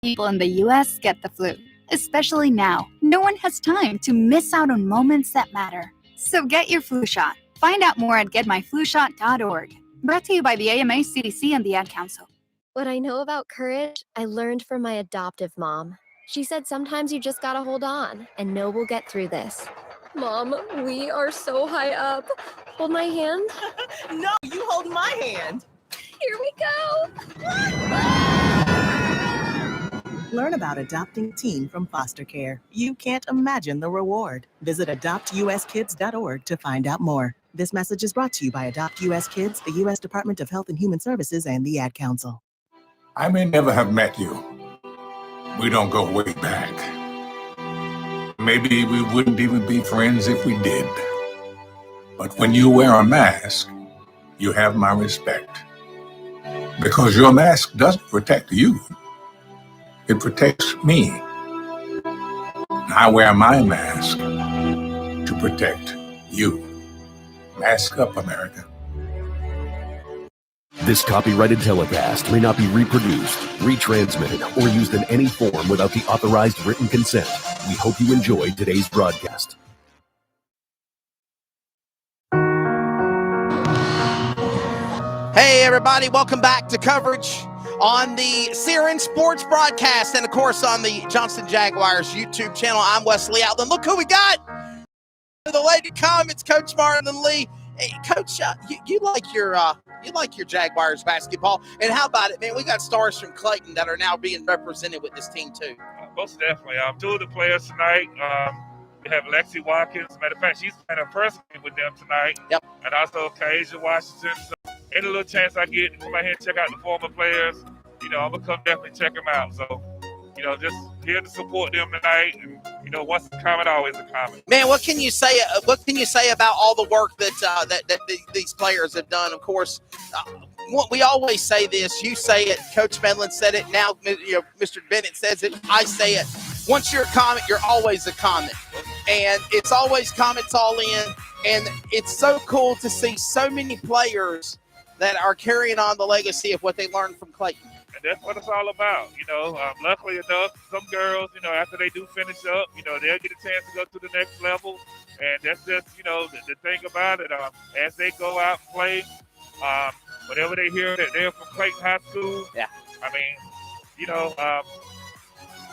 people in the U.S. get the flu. Especially now, no one has time to miss out on moments that matter. So get your flu shot. Find out more at getmyflushot.org. Brought to you by the AMA, CDC, and the Ad Council. What I know about courage, I learned from my adoptive mom. She said sometimes you just gotta hold on and know we'll get through this. Mom, we are so high up. Hold my hand. No, you hold my hand. Here we go. Learn about adopting a teen from foster care. You can't imagine the reward. Visit adoptuskids.org to find out more. This message is brought to you by Adopt U.S. Kids, the U.S. Department of Health and Human Services, and the Ad Council. I may never have met you. We don't go way back. Maybe we wouldn't even be friends if we did. But when you wear a mask, you have my respect. Because your mask doesn't protect you. It protects me. I wear my mask to protect you. Mask up, America. This copyrighted telecast may not be reproduced, retransmitted, or used in any form without the authorized written consent. We hope you enjoyed today's broadcast. Hey, everybody, welcome back to coverage on the Siren Sports broadcast and, of course, on the Johnston Jaguars YouTube channel. I'm Wesley Outland. Look who we got. The lady comments, Coach Martin Lee. Hey, Coach, you like your Jaguars basketball. And how about it, man? We got stars from Clayton that are now being represented with this team, too. Most definitely. Two of the players tonight, we have Lexi Watkins. Matter of fact, she's playing her first game with them tonight. Yep. And also Kasia Washington. So any little chance I get to come out here and check out the former players, I'm going to come definitely check them out. So, just here to support them tonight. And, once a comment, always a comment. Man, what can you say? What can you say about all the work that these players have done? Of course, we always say this. You say it. Coach Medlin said it. Now, Mr. Bennett says it. I say it. Once you're a comment, you're always a comment, and it's always comments all in. And it's so cool to see so many players that are carrying on the legacy of what they learned from Clayton. And that's what it's all about. Luckily enough, some girls, after they do finish up, they'll get a chance to go to the next level. And that's just, the thing about it. As they go out and play, whenever they hear that they're from Clayton High School, yeah. I mean,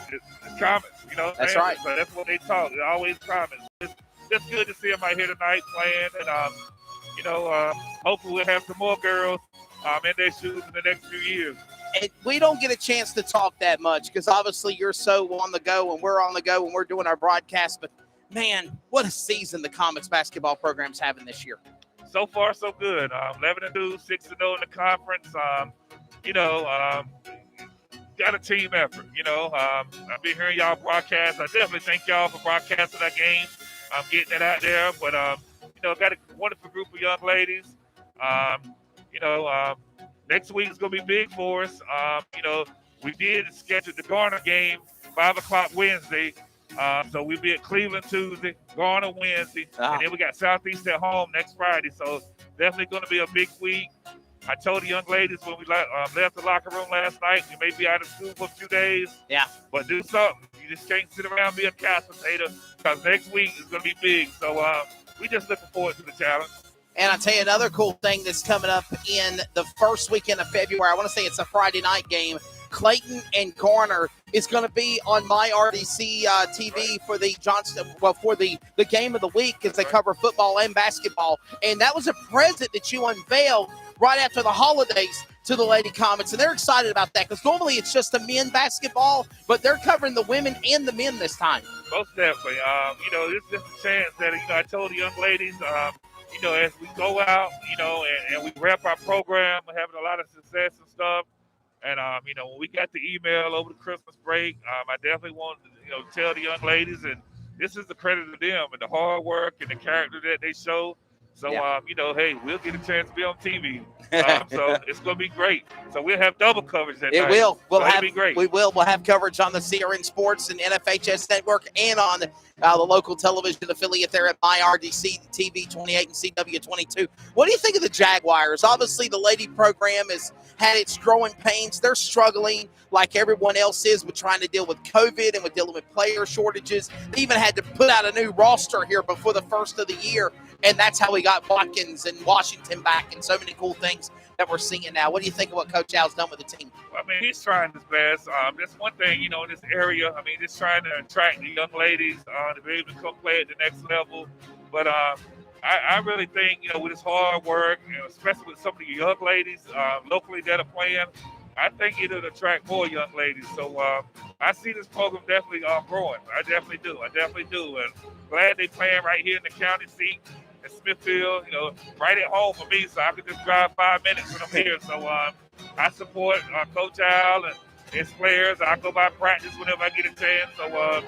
it's comments, That's right. So that's what they talk. They're always comments. It's good to see them out here tonight playing. And, hopefully we'll have some more girls in their shoes in the next few years. And we don't get a chance to talk that much because obviously you're so on the go and we're on the go when we're doing our broadcast. But, man, what a season the Comets basketball program's having this year. So far, so good. 11-2, 6-0 in the conference. Got a team effort, I've been hearing y'all broadcast. I definitely thank y'all for broadcasting that game. I'm getting it out there. But, got a wonderful group of young ladies. Next week is going to be big for us. We did schedule the Garner game 5 o'clock Wednesday. So we'll be at Cleveland Tuesday, Garner Wednesday, and then we got Southeast at home next Friday. So definitely going to be a big week. I told the young ladies when we left the locker room last night, we may be out of school for a few days. Yeah. But do something. You just can't sit around and be a couch potato because next week is going to be big. So we just looking forward to the challenge. And I'll tell you another cool thing that's coming up in the first weekend of February. I want to say it's a Friday night game. Clayton and Garner is going to be on my RDC TV for the the game of the week as they cover football and basketball. And that was a present that you unveiled right after the holidays to the Lady Comets, and they're excited about that because normally it's just the men basketball, but they're covering the women and the men this time. Most definitely. It's just a chance that, I told the young ladies, as we go out, and we wrap our program, we're having a lot of success and stuff. And, when we got the email over the Christmas break, I definitely want to, tell the young ladies, and this is the credit of them and the hard work and the character that they show. So, hey, we'll get a chance to be on TV. So it's going to be great. So we'll have double coverage that night. It will. It'll be great. We will. We'll have coverage on the CRN Sports and NFHS Network and on the local television affiliate there at MyRDC TV 28 and CW 22. What do you think of the Jaguars? Obviously, the lady program has had its growing pains. They're struggling like everyone else is with trying to deal with COVID and with dealing with player shortages. They even had to put out a new roster here before the first of the year, and that's how we got Watkins and Washington back and so many cool things that we're seeing now. What do you think of what Coach Al's done with the team? Well, he's trying his best. That's one thing, in this area. Just trying to attract the young ladies to be able to come play at the next level. But I really think, with his hard work, especially with some of the young ladies locally that are playing, I think it'll attract more young ladies. So I see this program definitely growing. I definitely do. And glad they playing right here in the county seat in Smithfield, right at home for me, so I can just drive 5 minutes when I'm here. So I support Coach Al and his players. I go by practice whenever I get a chance. So,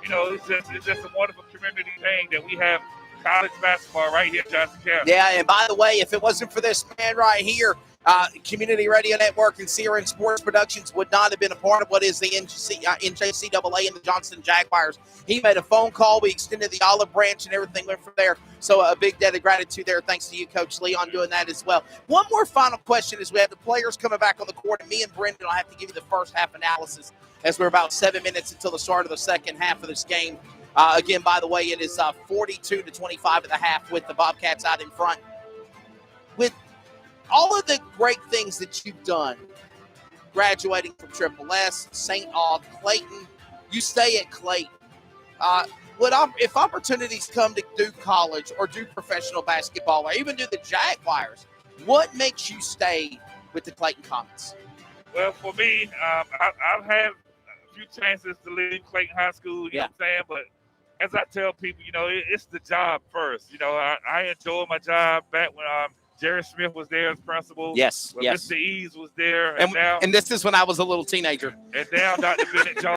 it's just a wonderful community thing that we have college basketball right here in Johnston County. Yeah, and by the way, if it wasn't for this man right here, Community Radio Network and CRN Sports Productions would not have been a part of what is the NJCAA and the Johnston Jaguars. He made a phone call. We extended the olive branch and everything went from there. So a big debt of gratitude there. Thanks to you, Coach Leon, doing that as well. One more final question as we have the players coming back on the court, and me and Brendan will have to give you the first half analysis as we're about 7 minutes until the start of the second half of this game. Again, by the way, it is 42-25 at the half with the Bobcats out in front. With all of the great things that you've done, graduating from Triple S, St. Aug, Clayton, you stay at Clayton. If opportunities come to do college or do professional basketball or even do the Jaguars, what makes you stay with the Clayton Comets? Well, for me, I've had a few chances to leave Clayton High School, you know what I'm saying? But as I tell people, it's the job first. I enjoyed my job back when Jerry Smith was there as principal. Yes. Mr. Eves was there. And this is when I was a little teenager. And now Dr. Bennett Jones.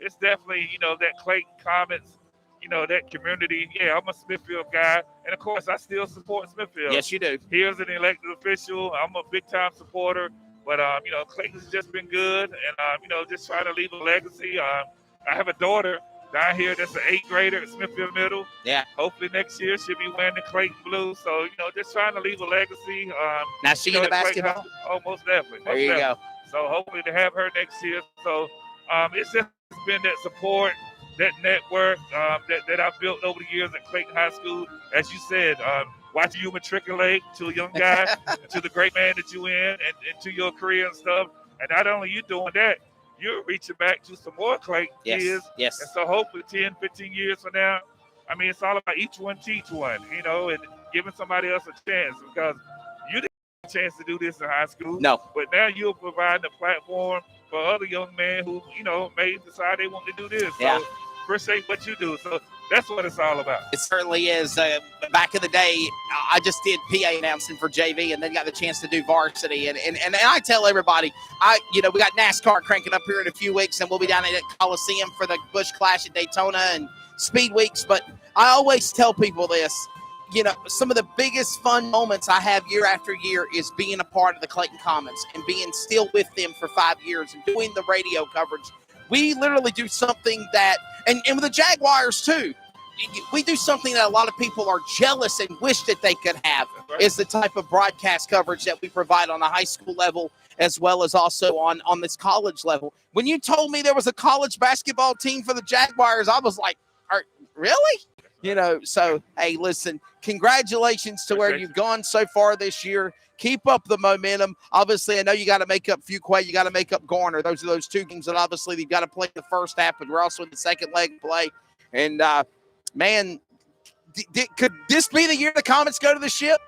It's definitely, that Clayton Comets, that community. Yeah, I'm a Smithfield guy. And, of course, I still support Smithfield. Yes, you do. Here's an elected official. I'm a big-time supporter. But, Clayton's just been good. And, just trying to leave a legacy. I have a daughter down here that's an 8th grader at Smithfield Middle. Yeah. Hopefully next year she'll be wearing the Clayton blue. So, just trying to leave a legacy. Now she into basketball? Oh, most definitely. There you go. So hopefully to have her next year. So it's just been that support, that network that I've built over the years at Clayton High School. As you said, watching you matriculate to a young guy, to the great man that you in, and to your career and stuff. And not only you doing that, you're reaching back to some more Clayton kids. Yes. And so hopefully 10, 15 years from now, it's all about each one teach one, and giving somebody else a chance, because you didn't have a chance to do this in high school. No. But now you're providing a platform for other young men who, may decide they want to do this. Yeah. So appreciate what you do. So that's what it's all about. It certainly is. Back in the day, I just did PA announcing for JV and then got the chance to do varsity. And I tell everybody, we got NASCAR cranking up here in a few weeks, and we'll be down at Coliseum for the Busch Clash at Daytona and Speed Weeks. But I always tell people this, some of the biggest fun moments I have year after year is being a part of the Clayton Comets and being still with them for 5 years and doing the radio coverage. We literally do something that, and with the Jaguars too, we do something that a lot of people are jealous and wish that they could have, is the type of broadcast coverage that we provide on a high school level as well as also on this college level. When you told me there was a college basketball team for the Jaguars, I was like, really? So, hey, listen, congratulations to where you've gone so far this year. Keep up the momentum. Obviously, I know you got to make up Fuquay. You got to make up Garner. Those are those two games that obviously you've got to play the first half, but we're also in the second leg play. And, man, could this be the year the Comets go to the ship?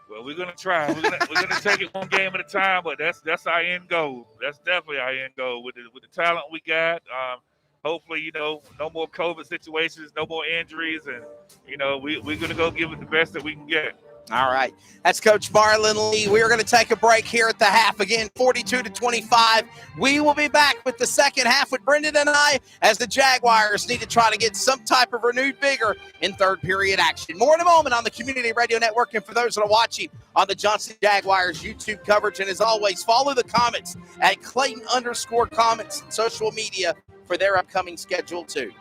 Well, we're gonna try. We're gonna take it one game at a time, but that's our end goal. That's definitely our end goal with the talent we got. Hopefully, no more COVID situations, no more injuries, and we're gonna go give it the best that we can get. All right. That's Coach Marlon Lee. We are going to take a break here at the half. Again, 42-25. We will be back with the second half with Brendan and I as the Jaguars need to try to get some type of renewed vigor in third period action. More in a moment on the Community Radio Network. And for those that are watching on the Johnston Jaguars YouTube coverage, and as always, follow the Comets at Clayton_Comets on social media for their upcoming schedule too.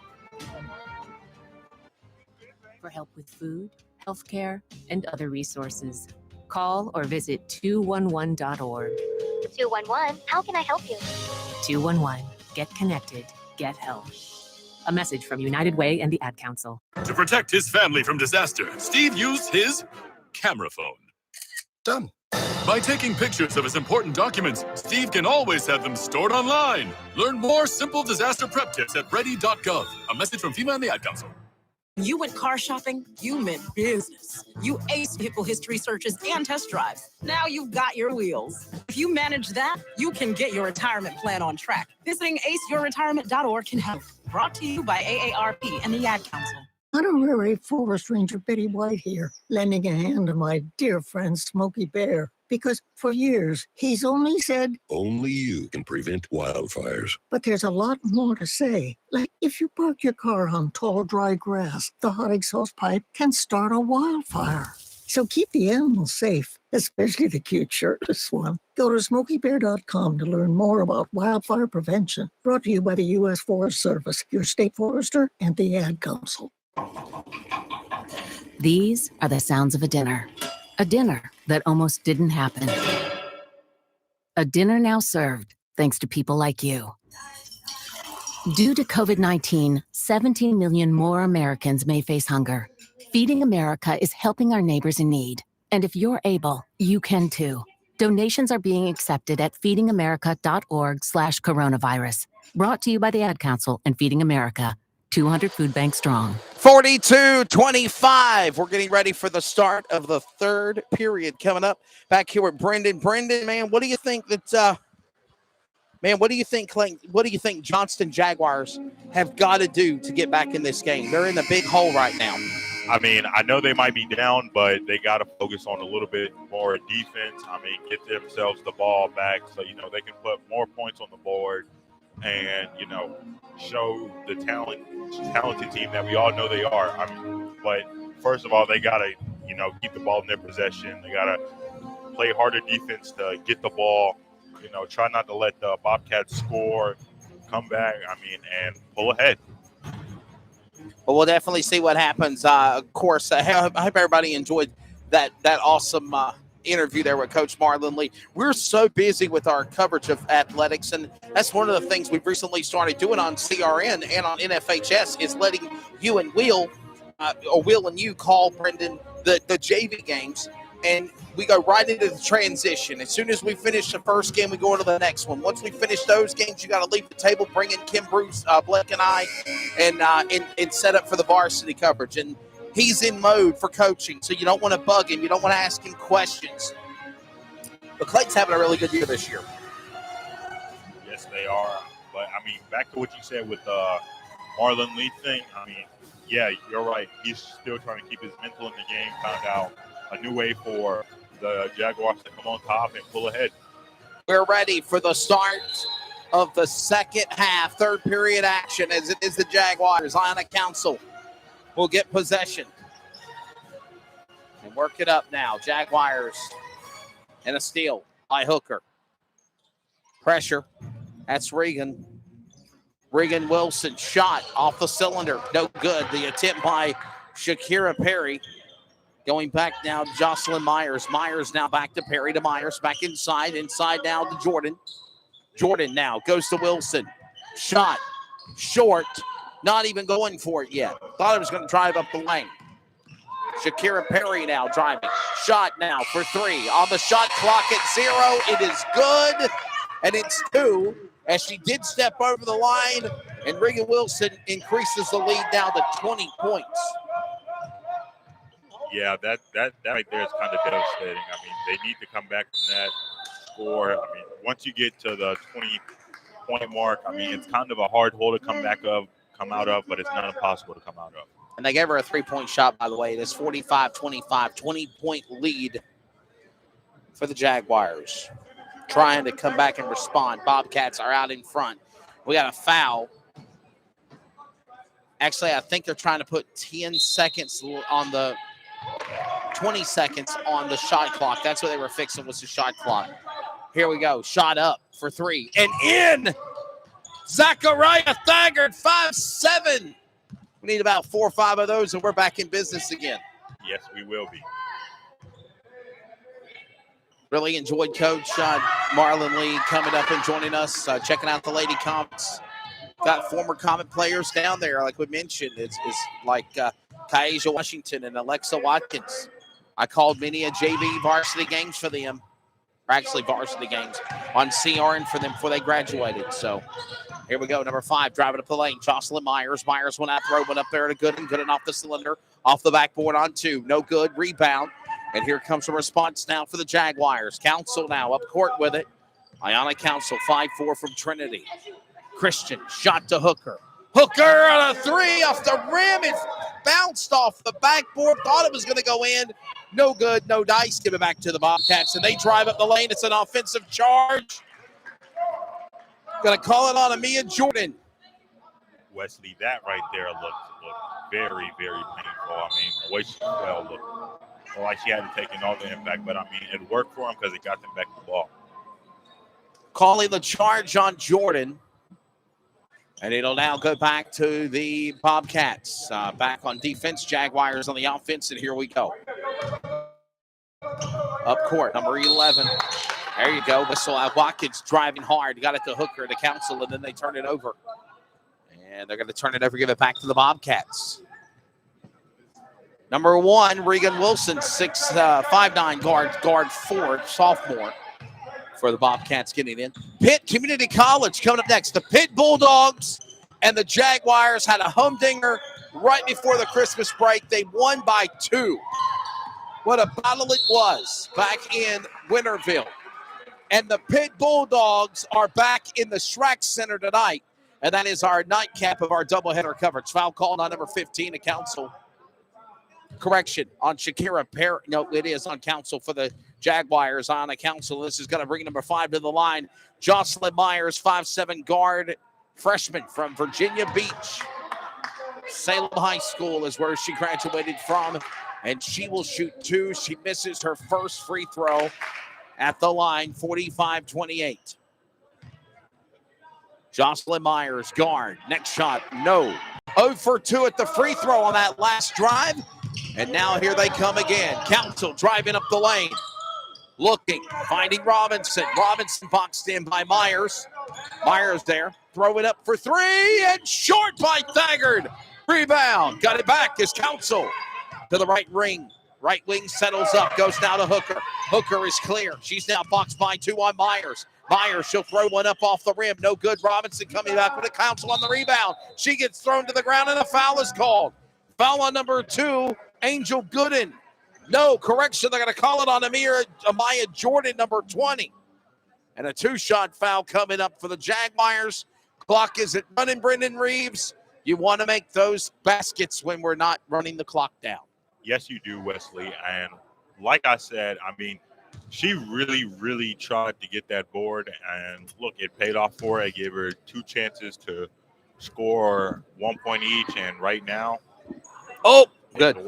For help with food, healthcare, and other resources, call or visit 211.org. 211, how can I help you? 211, get connected, get help. A message from United Way and the Ad Council. To protect his family from disaster, Steve used his camera phone. Done. By taking pictures of his important documents, Steve can always have them stored online. Learn more simple disaster prep tips at ready.gov. A message from FEMA and the Ad Council. You went car shopping, you meant business. You aced vehicle history searches and test drives. Now you've got your wheels. If you manage that, you can get your retirement plan on track. Visiting aceyourretirement.org can help. Brought to you by AARP and the Ad Council. Honorary Forest Ranger Betty White here, lending a hand to my dear friend Smokey Bear. Because for years, he's only said, only you can prevent wildfires. But there's a lot more to say. Like if you park your car on tall, dry grass, the hot exhaust pipe can start a wildfire. So keep the animals safe, especially the cute shirtless one. Go to smokeybear.com to learn more about wildfire prevention. Brought to you by the U.S. Forest Service, your state forester, and the Ad Council. These are the sounds of a dinner. A dinner that almost didn't happen. A dinner now served thanks to people like you. Due to COVID-19, 17 million more Americans may face hunger. Feeding America is helping our neighbors in need. And if you're able, you can too. Donations are being accepted at feedingamerica.org/coronavirus. Brought to you by the Ad Council and Feeding America. 200 food banks strong. 42-25. We're getting ready for the start of the third period coming up. Back here with Brendan. Brendan, man, what do you think that what do you think, Clayton? What do you think Johnston Jaguars have got to do to get back in this game? They're in the big hole right now. I mean, I know they might be down, but they got to focus on a little bit more defense. I mean, get themselves the ball back so, they can put more points on the board and, show the talented team that we all know they are. I mean, but first of all, they got to, keep the ball in their possession. They got to play harder defense to get the ball, try not to let the Bobcats score, come back, and pull ahead. But we'll definitely see what happens. Of course, I hope everybody enjoyed that awesome interview there with Coach Marlon Lee. We're so busy with our coverage of athletics, and that's one of the things we've recently started doing on CRN and on NFHS is letting you and Will and you call, Brendan, the JV games, and we go right into the transition. As soon as we finish the first game, we go into the next one. Once we finish those games, you got to leave the table, bring in Kim Bruce, Blake, and I, and set up for the varsity coverage. And he's in mode for coaching, so you don't want to bug him. You don't want to ask him questions. But Clayton's having a really good year this year. Yes, they are. But, back to what you said with the Marlon Lee thing, yeah, you're right. He's still trying to keep his mental in the game, found out a new way for the Jaguars to come on top and pull ahead. We're ready for the start of the second half, third period action, as it is the Jaguars. Iona Council will get possession and work it up now. Jaguars and a steal by Hooker. Pressure. That's Regan. Regan Wilson shot off the cylinder. No good. The attempt by Shakira Perry. Going back now to Jocelyn Myers. Myers now back to Perry to Myers. Back inside. Inside now to Jordan. Jordan now goes to Wilson. Shot. Short. Not even going for it yet. Thought it was going to drive up the lane. Shakira Perry now driving. Shot now for 3. On the shot clock at 0. It is good. And it's 2. As she did step over the line. And Regan Wilson increases the lead down to 20 points. Yeah, that right there is kind of devastating. I mean, they need to come back from that score. I mean, once you get to the 20-point mark, I mean, it's kind of a hard hole to come out of, but it's not impossible to come out of. And they gave her a 3-point shot, by the way. It is 45-25, 20-point lead for the Jaguars. Trying to come back and respond. Bobcats are out in front. We got a foul. Actually, I think they're trying to put 10 seconds on the 20 seconds on the shot clock. That's what they were fixing, was the shot clock. Here we go. Shot up for 3. And in! Zachariah Thagard, 5'7". We need about 4 or 5 of those, and we're back in business again. Yes, we will be. Really enjoyed Coach Marlon Lee coming up and joining us, checking out the Lady Comets. Got former Comet players down there, like we mentioned. It's like Kaija Washington and Alexa Watkins. I called many a JV varsity games for them, or actually varsity games, on CRN for them before they graduated. So here we go, number 5, driving up the lane, Jocelyn Myers. Myers went out, throw, went up there to Gooden. Gooden off the cylinder, off the backboard on 2. No good, rebound. And here comes a response now for the Jaguars. Council now up court with it. Ayanna Council, 5'4" from Trinity. Christian, shot to Hooker. Hooker on a 3 off the rim. It bounced off the backboard. Thought it was going to go in. No good, no dice. Give it back to the Bobcats, and they drive up the lane. It's an offensive charge. Going to call it on Amia Jordan. Wesley, that right there looked very, very painful. I mean, the way she fell looked like she hadn't taken all the impact, but I mean, it worked for them because it got them back the ball. Calling the charge on Jordan. And it'll now go back to the Bobcats. Back on defense, Jaguars on the offense, and here we go. Up court, number 11. There you go. Whistle out. Watkins driving hard. Got it to Hooker, to Council, and then they turn it over. And they're going to turn it over, give it back to the Bobcats. Number 1, Regan Wilson, 5'9", guard 4, sophomore. For the Bobcats getting in. Pitt Community College coming up next. The Pitt Bulldogs and the Jaguars had a humdinger right before the Christmas break. They won by 2. What a battle it was back in Winterville. And the Pitt Bulldogs are back in the Schrack Center tonight. And that is our nightcap of our doubleheader coverage. Foul called on number 15 at Council. Correction on Shakira Perry. No, it is on Council for the Jaguars on a Council. This is going to bring number 5 to the line. Jocelyn Myers, 5'7" guard, freshman from Virginia Beach. Salem High School is where she graduated from, and she will shoot 2. She misses her first free throw at the line, 45-28. Jocelyn Myers, guard. Next shot, no. 0 for 2 at the free throw on that last drive. And now here they come again. Council driving up the lane. Looking, finding Robinson. Robinson boxed in by Myers. Myers there, throw it up for 3, and short by Thagard. Rebound, got it back as Council to the right wing. Right wing settles up, goes now to Hooker. Hooker is clear. She's now boxed by 2 on Myers. Myers, she'll throw one up off the rim. No good. Robinson coming back with a Council on the rebound. She gets thrown to the ground, and a foul is called. Foul on number 2, Angel Gooden. No, correction, they're going to call it on Amaya Jordan, number 20. And a 2-shot foul coming up for the Jaguars. Clock is at running, Brendan Reeves. You want to make those baskets when we're not running the clock down. Yes, you do, Wesley. And like I said, I mean, she really, really tried to get that board. And look, it paid off for her. It gave her 2 chances to score 1 point each. And right now, good.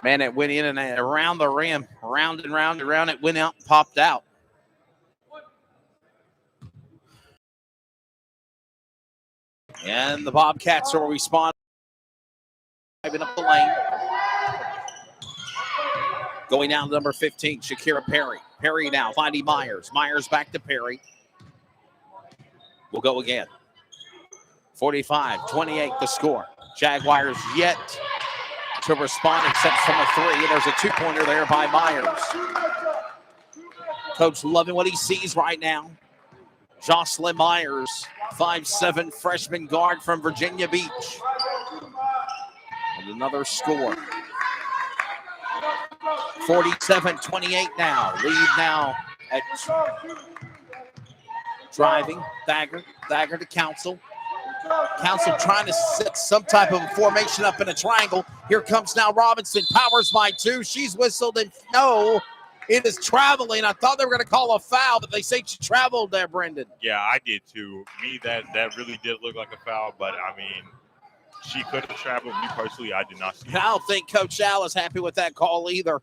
Man, it went in and around the rim. Round and round and round. It went out and popped out. And the Bobcats will respond. Driving up the lane. Going down to number 15, Shakira Perry. Perry now finding Myers. Myers back to Perry. We'll go again. 45-28 the score. Jaguars yet to respond except from a three. There's a two-pointer there by Myers. Coach loving what he sees right now. Jocelyn Myers, 5'7" freshman guard from Virginia Beach. And another score. 47-28 now. Lead now at driving. Thagger to Council. Council trying to set some type of formation up in a triangle. Here comes now Robinson. Powers by two. She's whistled and no, it is traveling. I thought they were going to call a foul, but they say she traveled there, Brendan. Yeah, I did too. Me, that really did look like a foul, but I mean, she could have traveled. Me personally, I did not see it. I don't think Coach Al is happy with that call either.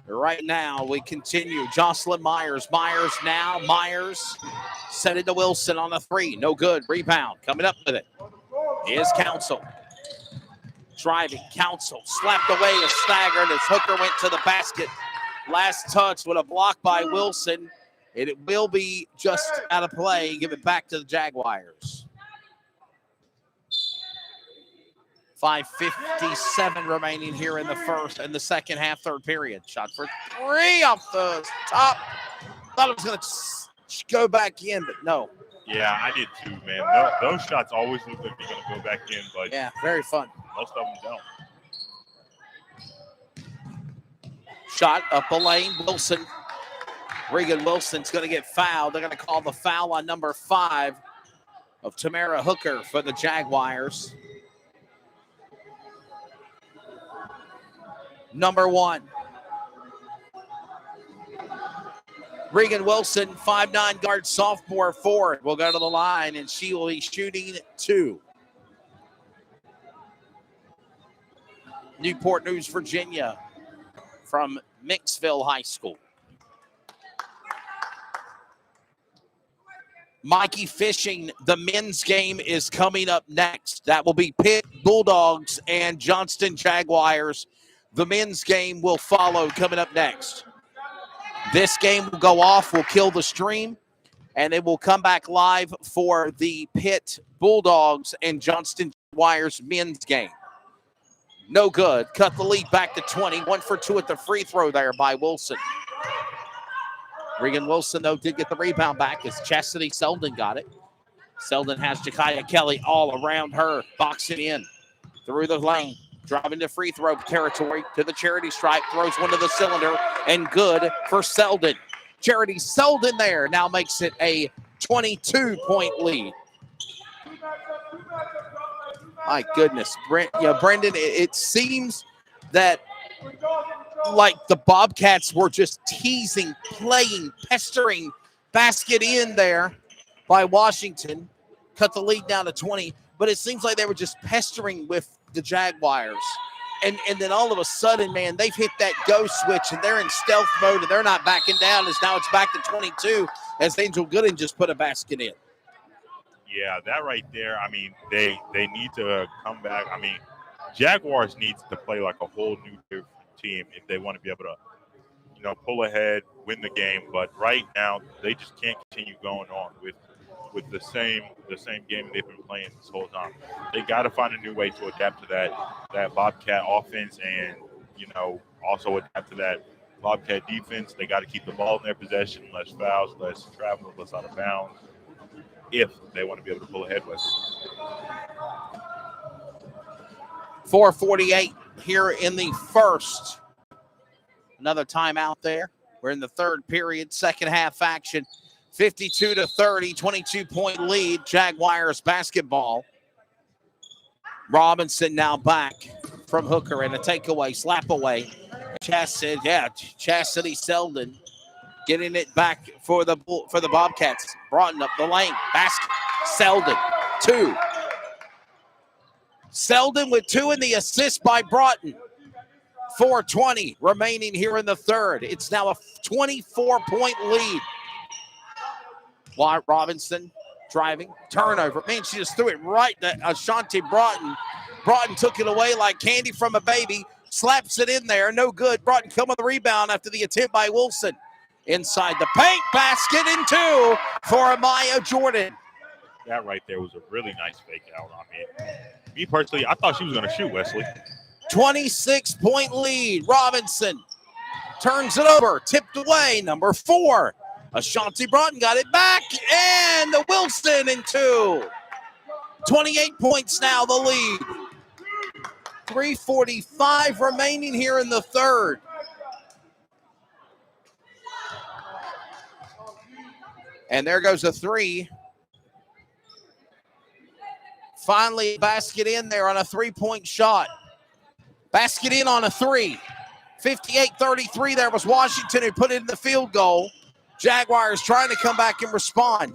Right now, we continue. Jocelyn Myers. Myers set it to Wilson on the three. No good. Rebound. Coming up with it is Council. Driving. Council slapped away a staggered as Hooker went to the basket. Last touch with a block by Wilson. It will be just out of play. Give it back to the Jaguars. 5:57 remaining here in the second half, third period. Shot for three off the top. Thought it was going to go back in, but no. Yeah, I did too, man. Those shots always look like they're going to go back in, but yeah, very fun. Most of them don't. Shot up the lane. Wilson. Regan Wilson's going to get fouled. They're going to call the foul on number 5 of Tamara Hooker for the Jaguars. Number 1. Regan Wilson, 5'9" guard, sophomore forward, will go to the line, and she will be shooting 2. Newport News, Virginia, from Mixville High School. Mikey Fishing, the men's game is coming up next. That will be Pitt Bulldogs and Johnston Jaguars. The men's game will follow coming up next. This game will go off, will kill the stream, and it will come back live for the Pitt Bulldogs and Johnston Jaguars men's game. No good. Cut the lead back to 20. 1 for 2 at the free throw there by Wilson. Regan Wilson, though, did get the rebound back as Chastity Selden got it. Selden has Jakaya Kelly all around her, boxing in through the lane. Driving to free throw territory to the charity stripe. Throws one to the cylinder and good for Selden. Charity Selden there now makes it a 22-point lead. My goodness. Brendan, it seems that like the Bobcats were just teasing, playing, pestering, basket in there by Washington. Cut the lead down to 20. But it seems like they were just pestering with the Jaguars. And then all of a sudden, man, they've hit that go switch and they're in stealth mode and they're not backing down as now it's back to 22 as Angel Gooden just put a basket in. Yeah, that right there, I mean, they need to come back. I mean, Jaguars needs to play like a whole new team if they want to be able to, pull ahead, win the game. But right now, they just can't continue going on with the same game they've been playing this whole time. They got to find a new way to adapt to that Bobcat offense and, also adapt to that Bobcat defense. They got to keep the ball in their possession, less fouls, less travel, less out of bounds, if they want to be able to pull ahead with it. 4:48 here in the first. Another timeout there. We're in the third period, second half action. 52-30, 22-point lead, Jaguars basketball. Robinson now back from Hooker and a takeaway, slap away. Chastity Selden getting it back for the Bobcats. Broughton up the lane, basket. Selden, 2. Selden with 2 in the assist by Broughton. 4:20 remaining here in the third. It's now a 24-point lead. Robinson driving, turnover. Man, she just threw it right to Ashanti Broughton. Broughton took it away like candy from a baby, slaps it in there, no good. Broughton come with the rebound after the attempt by Wilson. Inside the paint, basket and 2 for Amaya Jordan. That right there was a really nice fake out. I mean, me personally, I thought she was going to shoot, Wesley. 26-point lead. Robinson turns it over, tipped away. Number 4, Ashanti Broughton got it back, and the Wilson in 2. 28 points now, the lead. 3:45 remaining here in the third. And there goes a 3. Finally, basket in there on a 3-point shot. Basket in on a 3. 58-33 there was Washington who put it in the field goal. Jaguars trying to come back and respond.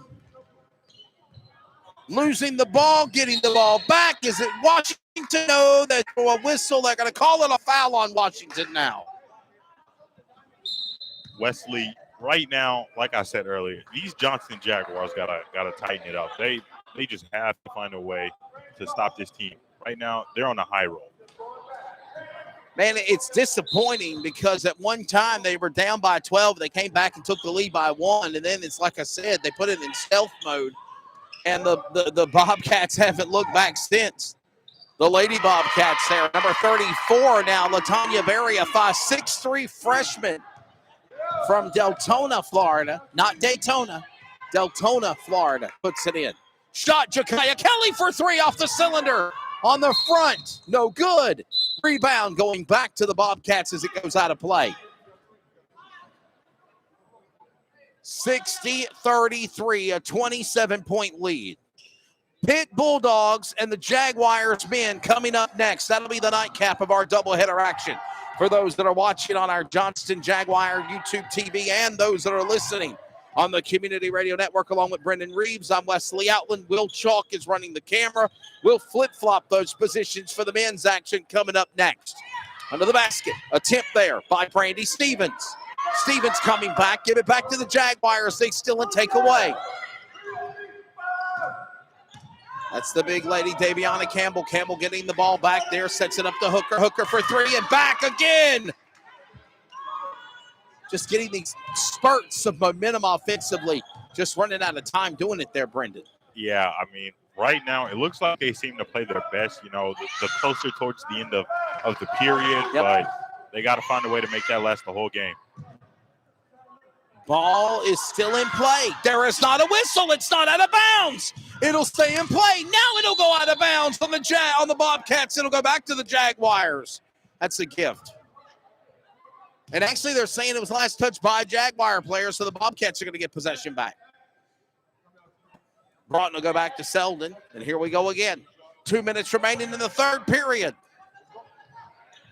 Losing the ball, getting the ball back. Is it Washington? No, that's a whistle. They're going to call it a foul on Washington now. Wesley, right now, like I said earlier, these Johnston Jaguars gotta tighten it up. They just have to find a way to stop this team. Right now, they're on a high roll. Man, it's disappointing because at one time they were down by 12. They came back and took the lead by 1. And then it's like I said, they put it in stealth mode. And the Bobcats haven't looked back since. The Lady Bobcats there. Number 34 now, LaTanya Berry, a 5'6" freshman from Deltona, Florida. Not Daytona. Deltona, Florida puts it in. Shot, Jakaya Kelly for 3 off the cylinder. On the front, no good. Rebound going back to the Bobcats as it goes out of play. 60-33, a 27-point lead. Pitt Bulldogs and the Jaguars men coming up next. That'll be the nightcap of our doubleheader action. For those that are watching on our Johnston Jaguar YouTube TV and those that are listening on the Community Radio Network along with Brendan Reeves, I'm Wesley Outland. Will Chalk is running the camera. We'll flip-flop those positions for the men's action coming up next. Under the basket, attempt there by Brandy Stevens. Stevens coming back, give it back to the Jaguars. They steal and take away. That's the big lady, Daviana Campbell. Campbell getting the ball back there, sets it up to Hooker. Hooker for 3 and back again. Just getting these spurts of momentum offensively. Just running out of time doing it there, Brendan. Yeah, I mean, right now, it looks like they seem to play their best, you know, the closer towards the end of the period. Yep. But they got to find a way to make that last the whole game. Ball is still in play. There is not a whistle. It's not out of bounds. It'll stay in play. Now it'll go out of bounds on the Bobcats. It'll go back to the Jaguars. That's a gift. And actually, they're saying it was last touch by a Jaguar player, so the Bobcats are going to get possession back. Broughton will go back to Selden, and here we go again. 2 minutes remaining in the third period.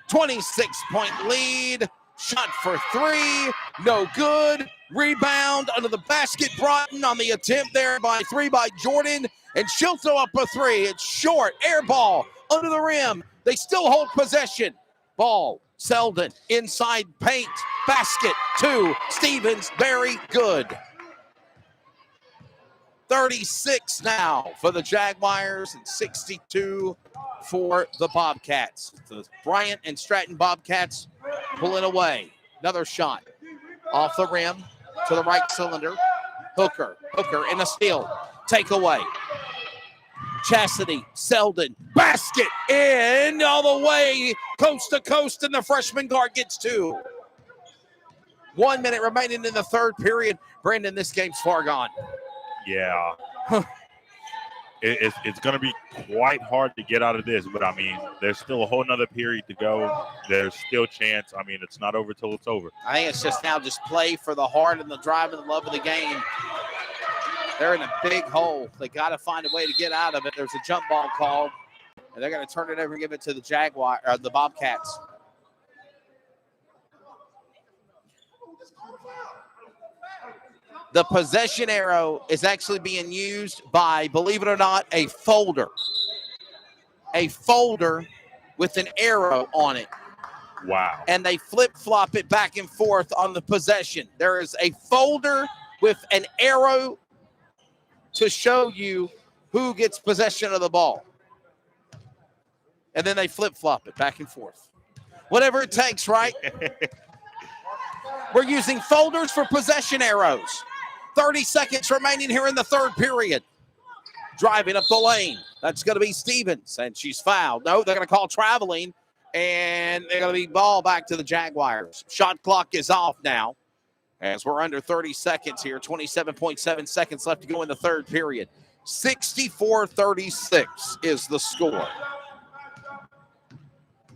26-point lead. Shot for 3. No good. Rebound under the basket. Broughton on the attempt there by 3 by Jordan, and she'll throw up a 3. It's short. Air ball under the rim. They still hold possession. Ball. Selden inside paint. Basket 2. Stevens. Very good. 36 now for the Jaguars and 62 for the Bobcats. The Bryant and Stratton Bobcats pulling away. Another shot off the rim to the right cylinder. Hooker in a steal. Take away. Chastity, Selden, basket in all the way coast to coast, and the freshman guard gets 2. 1 minute remaining in the third period. Brandon, this game's far gone. Yeah. It's going to be quite hard to get out of this, but, I mean, there's still a whole nother period to go. There's still chance. I mean, it's not over till it's over. I think it's just now just play for the heart and the drive and the love of the game. They're in a big hole. They got to find a way to get out of it. There's a jump ball called, and they're going to turn it over and give it to the Bobcats. The possession arrow is actually being used by, believe it or not, a folder. A folder with an arrow on it. Wow. And they flip-flop it back and forth on the possession. There is a folder with an arrow to show you who gets possession of the ball. And then they flip-flop it back and forth. Whatever it takes, right? We're using folders for possession arrows. 30 seconds remaining here in the third period. driving up the lane. That's going to be Stevens, and she's fouled. No, they're going to call traveling, and they're going to be ball back to the Jaguars. Shot clock is off now as we're under 30 seconds here. 27.7 seconds left to go in the third period. 64-36 is the score.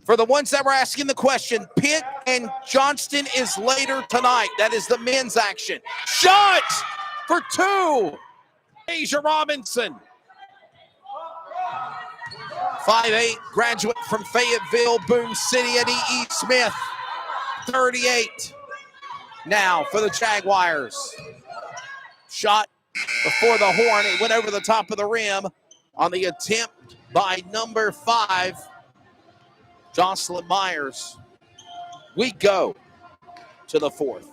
For the ones that were asking the question, Pitt and Johnston is later tonight. That is the men's action. Shot for two. Asia Robinson. 5'8", graduate from Fayetteville, Boone City, Eddie E. Smith. 38 now for the Jaguars. Shot before the horn. It went over the top of the rim on the attempt by number 5, Jocelyn Myers. We go to the fourth.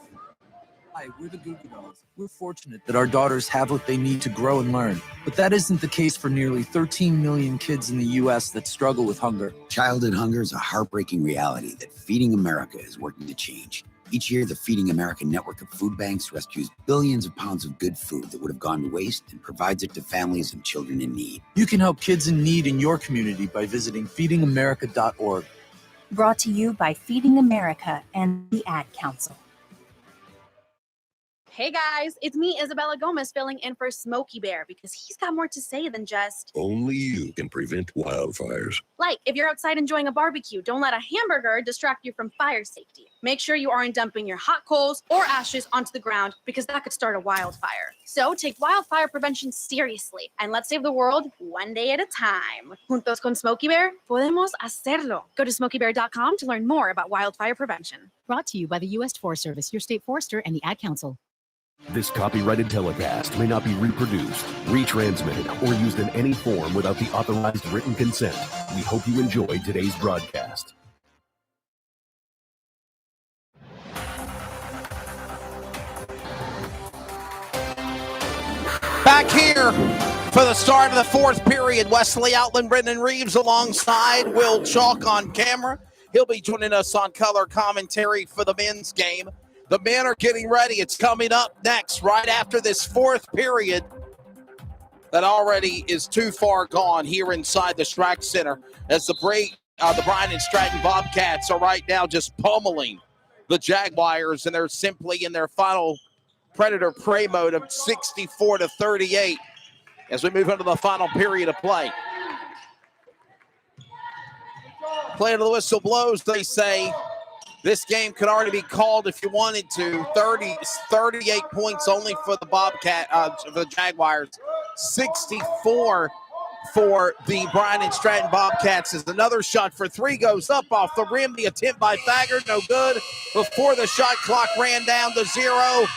Hi, we're the Goo Goo Dolls. We're fortunate that our daughters have what they need to grow and learn. But that isn't the case for nearly 13 million kids in the U.S. that struggle with hunger. Childhood hunger is a heartbreaking reality that Feeding America is working to change. Each year, the Feeding America network of food banks rescues billions of pounds of good food that would have gone to waste and provides it to families and children in need. You can help kids in need in your community by visiting feedingamerica.org. Brought to you by Feeding America and the Ad Council. Hey guys, it's me, Isabella Gomez, filling in for Smokey Bear because he's got more to say than just, Only you can prevent wildfires. like, if you're outside enjoying a barbecue, don't let a hamburger distract you from fire safety. Make sure you aren't dumping your hot coals or ashes onto the ground because that could start a wildfire. So take wildfire prevention seriously and let's save the world one day at a time. Juntos con Smokey Bear, podemos hacerlo. Go to smokeybear.com to learn more about wildfire prevention. Brought to you by the U.S. Forest Service, your state forester, and the Ad Council. This copyrighted telecast may not be reproduced, retransmitted, or used in any form without the authorized written consent. We hope you enjoyed today's broadcast. Back here for the start of the fourth period, Wesley Outland, Brendan Reeves alongside Will Chalk on camera. He'll be joining us on color commentary for the men's game. The men are getting ready. It's coming up next, right after this fourth period that already is too far gone here inside the Strack Center as the Bryant Stratton Bobcats are right now just pummeling the Jaguars, and they're simply in their final predator-prey mode of 64-38 as we move into the final period of play. Play to the whistle blows, they say. This game could already be called if you wanted to. 38 points only for the for the Jaguars. 64 for the Bryant Stratton Bobcats as another shot for three goes up off the rim. The attempt by Thaggart, no good. Before the shot clock ran down to 0.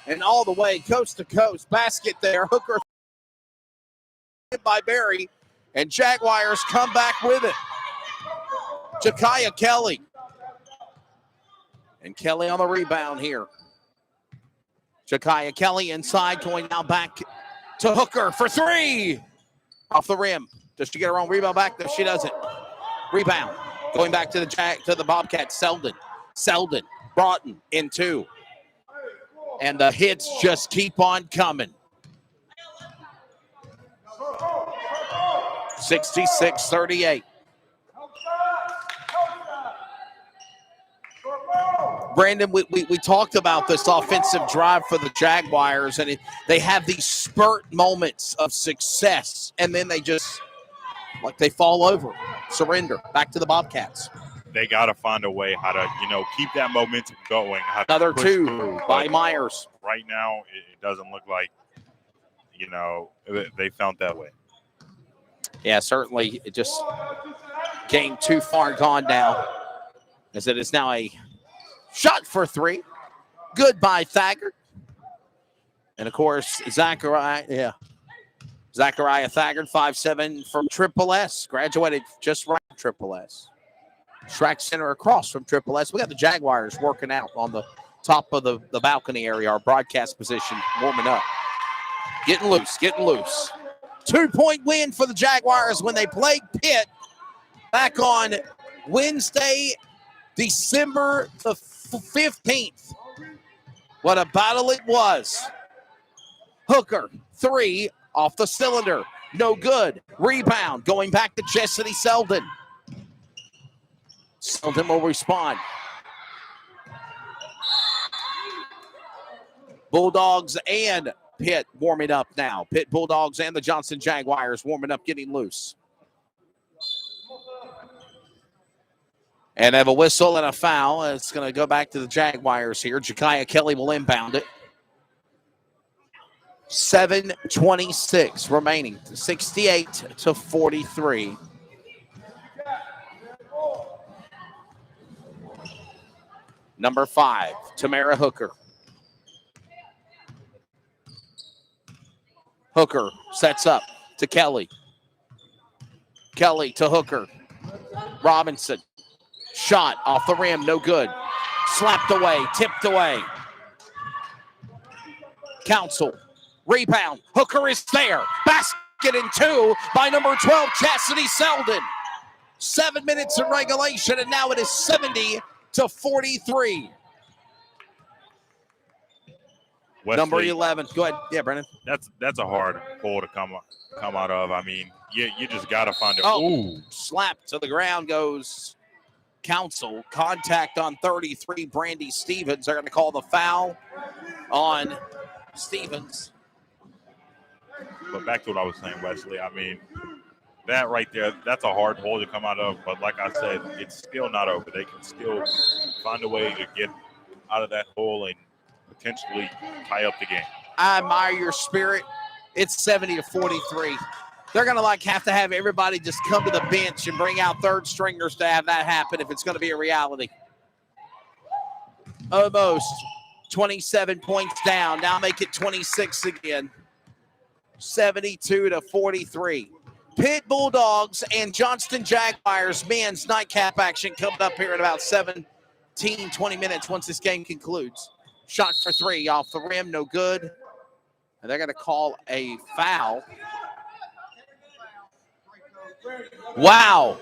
And all the way coast to coast. Basket there. Hooker by Barry. And Jaguars come back with it. Jakaya Kelly. And Kelly on the rebound here. Jakaya Kelly inside, going now back to Hooker for three. Off the rim. Does she get her own rebound back? No, she doesn't. Rebound. Going back to the Bobcats. Selden. Broughton in two. And the hits just keep on coming. 66-38. Brandon, we talked about this offensive drive for the Jaguars, and they have these spurt moments of success, and then they just, they fall over, surrender, back to the Bobcats. They got to find a way how to, keep that momentum going. Another two by Myers. Right now, it doesn't look like, they found that way. Yeah, certainly. It just game too far gone now, as it is now a shot for three. Good by Thaggart. And, of course, Zachariah Thaggart, 5'7", from Triple S. Graduated just right from Triple S. Strack Center across from Triple S. We got the Jaguars working out on the top of the balcony area, our broadcast position, warming up. Getting loose. 2-point win for the Jaguars when they played Pitt back on Wednesday, December the 15th. What a battle it was. Hooker, three off the cylinder. no good. Rebound going back to Chastity Selden. Selden will respond. Bulldogs and Pitt warming up now. Pitt Bulldogs and the Johnston Jaguars warming up, getting loose. And have a whistle and a foul. It's going to go back to the Jaguars here. Ja'Kiah Kelly will inbound it. 7:26 remaining. 68-43. Number 5, Tamara Hooker. Hooker sets up to Kelly. Kelly to Hooker. Robinson. Shot off the rim, no good. Slapped away, tipped away. Council. Rebound. Hooker is there. Basket in 2 by number 12, Chastity Selden. 7 minutes in regulation, and now it is 70-43. Wesley, number 11. Go ahead. Yeah, Brennan. That's a hard pull to come out of. I mean, you just got to find it. Oh, slap to the ground goes Council. Contact on 33, Brandy Stevens. They're going to call the foul on Stevens. But back to what I was saying, Wesley, I mean, that right there, that's a hard hole to come out of. But like I said, it's still not over. They can still find a way to get out of that hole and potentially tie up the game. I admire your spirit. It's 70-43. They're going to have to have everybody just come to the bench and bring out third stringers to have that happen if it's going to be a reality. Almost 27 points down. Now make it 26 again. 72-43. Pitt Bulldogs and Johnston Jaguars men's nightcap action coming up here in about 17, 20 minutes once this game concludes. Shot for 3 off the rim, no good. And they're going to call a foul. Wow.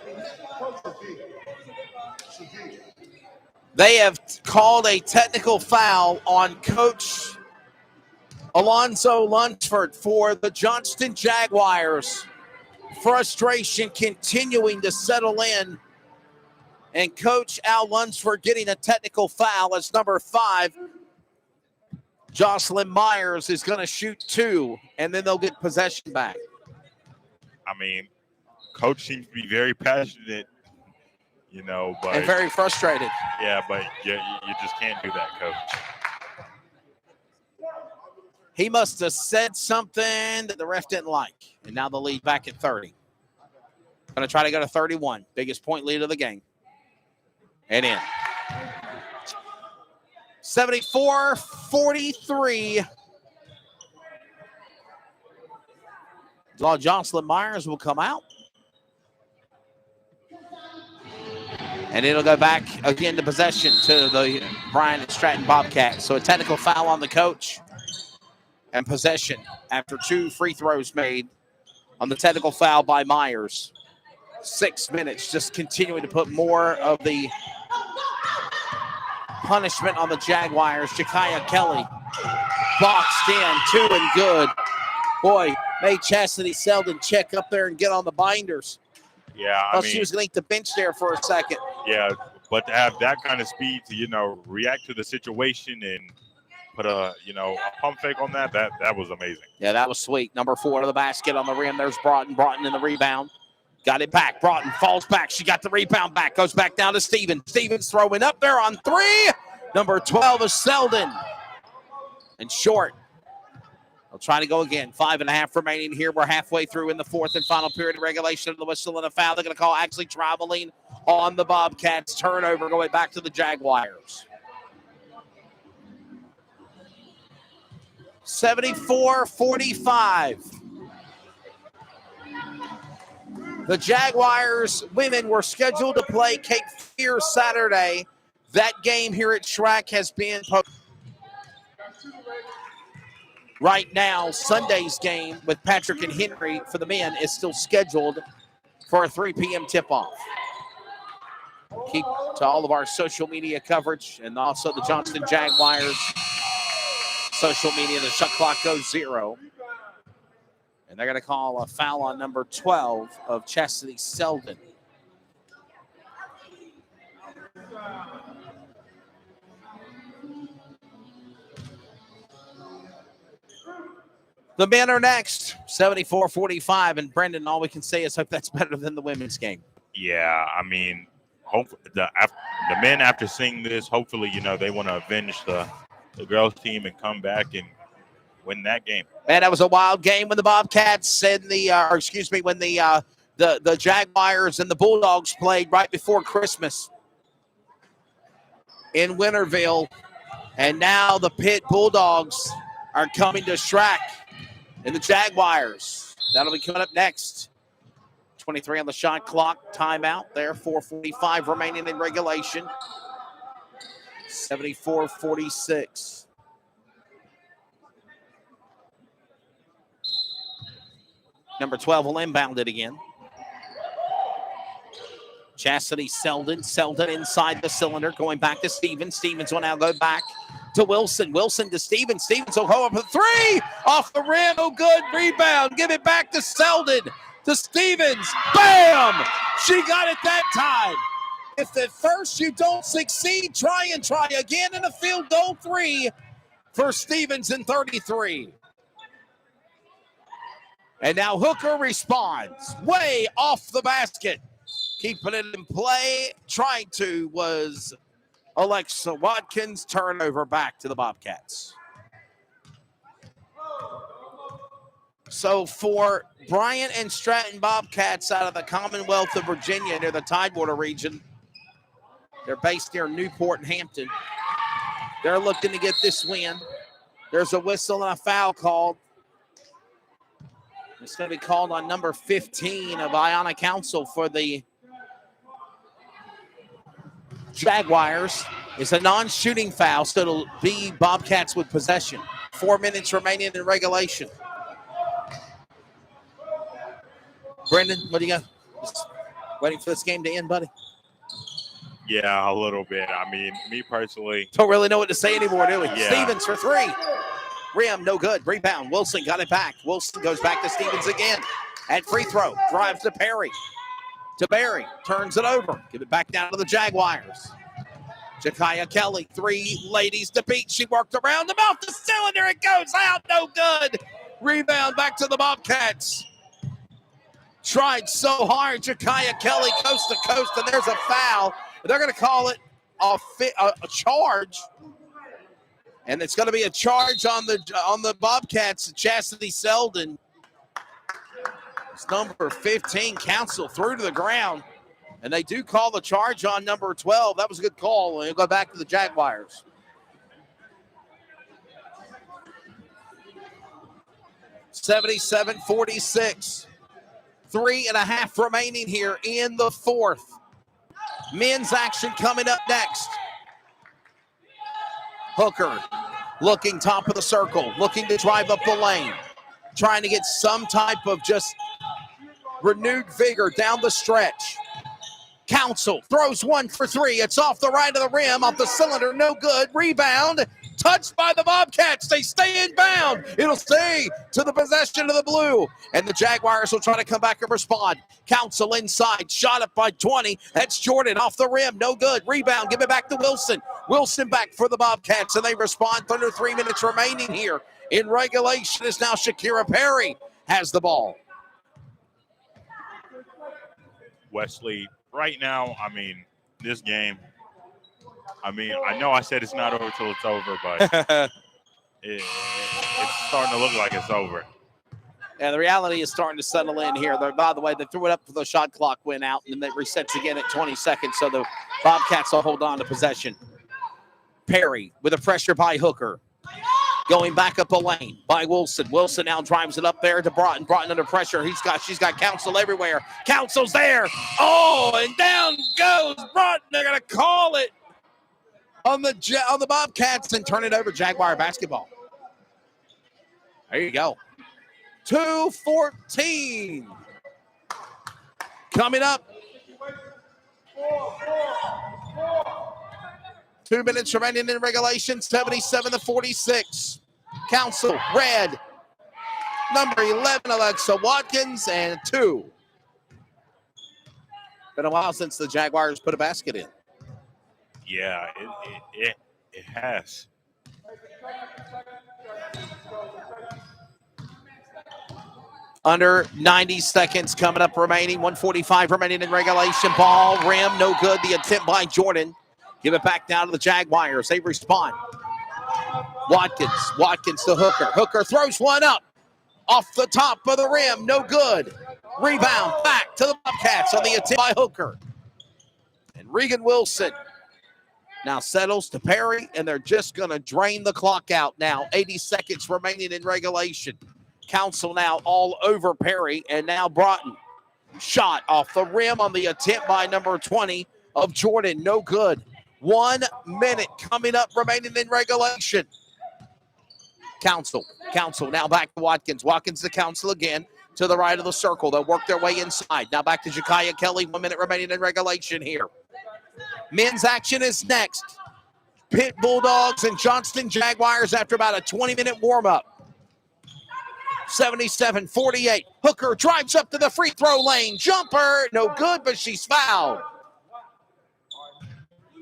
They have called a technical foul on Coach Alonzo Lunsford for the Johnston Jaguars. Frustration continuing to settle in. And Coach Al Lunsford getting a technical foul as number 5, Jocelyn Myers, is going to shoot 2, and then they'll get possession back. I mean, Coach seems to be very passionate, but and very frustrated. Yeah, but you just can't do that, Coach. He must have said something that the ref didn't like. And now the lead back at 30. Going to try to go to 31. Biggest point lead of the game. And in. 74-43. Jocelyn Myers will come out. And it'll go back again to possession to the Bryant Stratton Bobcats. So a technical foul on the coach. And possession after 2 free throws made on the technical foul by Myers. 6 minutes, just continuing to put more of the punishment on the Jaguars. Ja'Kiah Kelly boxed in, 2 and good. Boy, made Chastity Selden check up there and get on the binders. Yeah, I mean, she was going to eat the bench there for a second. Yeah, but to have that kind of speed to, react to the situation and put a pump fake on that was amazing. Yeah, that was sweet. Number 4 to the basket on the rim. There's Broughton. Broughton in the rebound. Got it back. Broughton falls back. She got the rebound back. Goes back down to Stevens. Stevens throwing up there on 3. Number 12 is Selden. And short. They'll try to go again. 5.5 remaining here. We're halfway through in the 4th and final period of regulation. The whistle and a foul. They're going to call actually traveling on the Bobcats. Turnover going back to the Jaguars. 74-45. The Jaguars women were scheduled to play Cape Fear Saturday. That game here at Shrek has been right now. Sunday's game with Patrick and Henry for the men is still scheduled for a 3 p.m. tip-off. Keep to all of our social media coverage and also the Johnston Jaguars social media. The shot clock goes 0. And they're going to call a foul on number 12 of Chastity Selden. The men are next, 74-45. And Brendan, all we can say is hope that's better than the women's game. Yeah, I mean, hope the men, after seeing this, hopefully, they want to avenge the girls team and come back and win that game. Man, that was a wild game when the Bobcats and when the Jaguars and the Bulldogs played right before Christmas in Winterville. And now the Pitt Bulldogs are coming to Strack and the Jaguars. That'll be coming up next. 23 on the shot clock. Timeout there. 4:45 remaining in regulation. 74-46. Number 12 will inbound it again. Chastity Selden. Selden inside the cylinder. Going back to Stevens. Stevens will now go back to Wilson. Wilson to Stevens. Stevens will go up for three. Off the rim. Oh, good. Rebound. Give it back to Selden. To Stevens. Bam! She got it that time. If at first you don't succeed, try again in a field goal three for Stevens in 33. And now Hooker responds. Way off the basket. Keeping it in play. Trying to was Alexa Watkins. Turnover back to the Bobcats. So for Bryant and Stratton Bobcats out of the Commonwealth of Virginia near the Tidewater region, they're based near Newport and Hampton. They're looking to get this win. There's a whistle and a foul called. It's going to be called on number 15 of Iona Council for the Jaguars. It's a non-shooting foul, so it'll be Bobcats with possession. 4 minutes remaining in regulation. Brendan, what do you got? Just waiting for this game to end, buddy? Yeah, a little bit. I mean, me personally. Don't really know what to say anymore, do we? Yeah. Stevens for three. Rim, no good. Rebound. Wilson got it back. Wilson goes back to Stevens again. At free throw. Drives to Perry. To Barry. Turns it over. Give it back down to the Jaguars. Jakaya Kelly. Three ladies to beat. She worked around them off the cylinder. It goes out. No good. Rebound back to the Bobcats. Tried so hard. Jakaya Kelly coast to coast. And there's a foul. They're going to call it a charge. And it's going to be a charge on the Bobcats. Chastity Selden. It's number 15, Council, through to the ground. And they do call the charge on number 12. That was a good call. And they'll go back to the Jaguars. (77-46). 3.5 remaining here in the fourth. Men's action coming up next. Hooker looking top of the circle, looking to drive up the lane, trying to get some type of just renewed vigor down the stretch. Council throws one for three. It's off the right of the rim, off the cylinder, no good. Rebound, touched by the Bobcats. They stay inbound. It'll stay to the possession of the blue. And the Jaguars will try to come back and respond. Council inside, shot up by 20. That's Jordan off the rim, no good. Rebound, give it back to Wilson. Wilson back for the Bobcats, and they respond. Under 3 minutes remaining here in regulation. Is now Shakira Perry has the ball. Wesley, right now, I mean, this game, I mean, I know I said it's not over till it's over, but it's starting to look like it's over. And the reality is starting to settle in here. By the way, they threw it up for the shot clock went out, and then it resets again at 20 seconds, so the Bobcats will hold on to possession. Perry with a pressure by Hooker. Going back up the lane by Wilson. Wilson now drives it up there to Broughton. Broughton under pressure. She's got Council everywhere. Council's there. Oh, and down goes Broughton. They're going to call it on the Bobcats and turn it over Jaguar basketball. There you go. 2:14 coming up. 2 minutes remaining in regulation, 77-46. Council, red. number 11, Alexa Watkins, and 2. Been a while since the Jaguars put a basket in. Yeah, it has. Under 90 seconds coming up remaining. 1:45 remaining in regulation. Ball, rim, no good. The attempt by Jordan. Give it back down to the Jaguars. They respond. Watkins to Hooker. Hooker throws one up off the top of the rim. No good. Rebound back to the Bobcats on the attempt by Hooker. And Regan Wilson now settles to Perry, and they're just going to drain the clock out now. 80 seconds remaining in regulation. Council now all over Perry, and now Broughton. Shot off the rim on the attempt by number 20 of Jordan. No good. 1 minute coming up remaining in regulation. Council now back to Watkins. Watkins to Council again to the right of the circle. They'll work their way inside. Now back to Ja'Kiah Kelly. 1 minute remaining in regulation here. Men's action is next. Pitt Bulldogs and Johnston Jaguars after about a 20-minute warm-up. 77-48. Hooker drives up to the free throw lane. Jumper, no good, but she's fouled.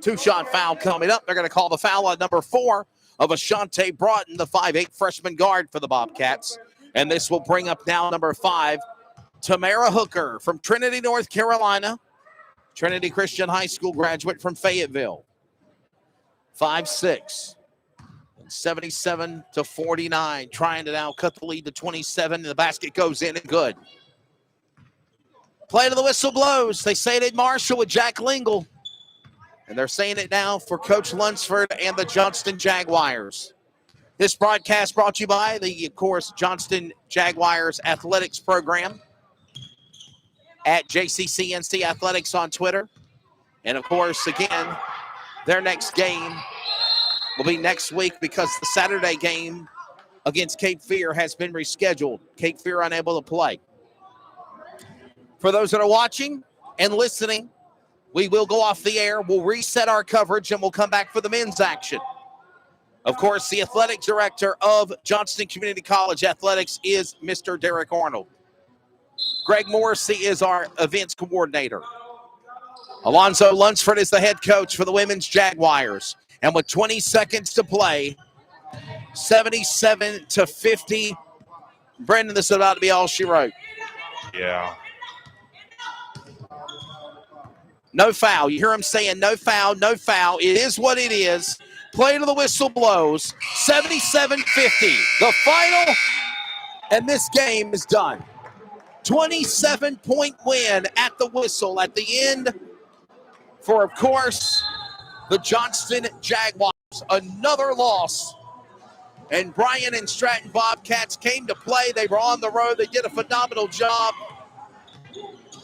2-shot foul coming up. They're going to call the foul on number 4 of Ashante Broughton, the 5'8 freshman guard for the Bobcats. And this will bring up now number 5, Tamara Hooker from Trinity, North Carolina. Trinity Christian High School graduate from Fayetteville. 5'6". 77-49. Trying to now cut the lead to 27. And the basket goes in and good. Play to the whistle blows. They say it at Marshall with Jack Lingle. And they're saying it now for Coach Lunsford and the Johnston Jaguars. This broadcast brought to you by the, of course, Johnston Jaguars athletics program at JCCNC Athletics on Twitter. And, of course, again, their next game will be next week because the Saturday game against Cape Fear has been rescheduled. Cape Fear unable to play. For those that are watching and listening, we will go off the air. We'll reset our coverage, and we'll come back for the men's action. Of course, the athletic director of Johnston Community College Athletics is Mr. Derek Arnold. Greg Morrissey is our events coordinator. Alonzo Lunsford is the head coach for the women's Jaguars. And with 20 seconds to play, 77-50. Brendan, this is about to be all she wrote. Yeah. No foul. You hear him saying no foul, no foul. It is what it is. Play to the whistle blows. 77-50. The final, and this game is done. 27-point win at the whistle at the end for, of course, the Johnston Jaguars. Another loss. And Bryant and Stratton Bobcats came to play. They were on the road. They did a phenomenal job.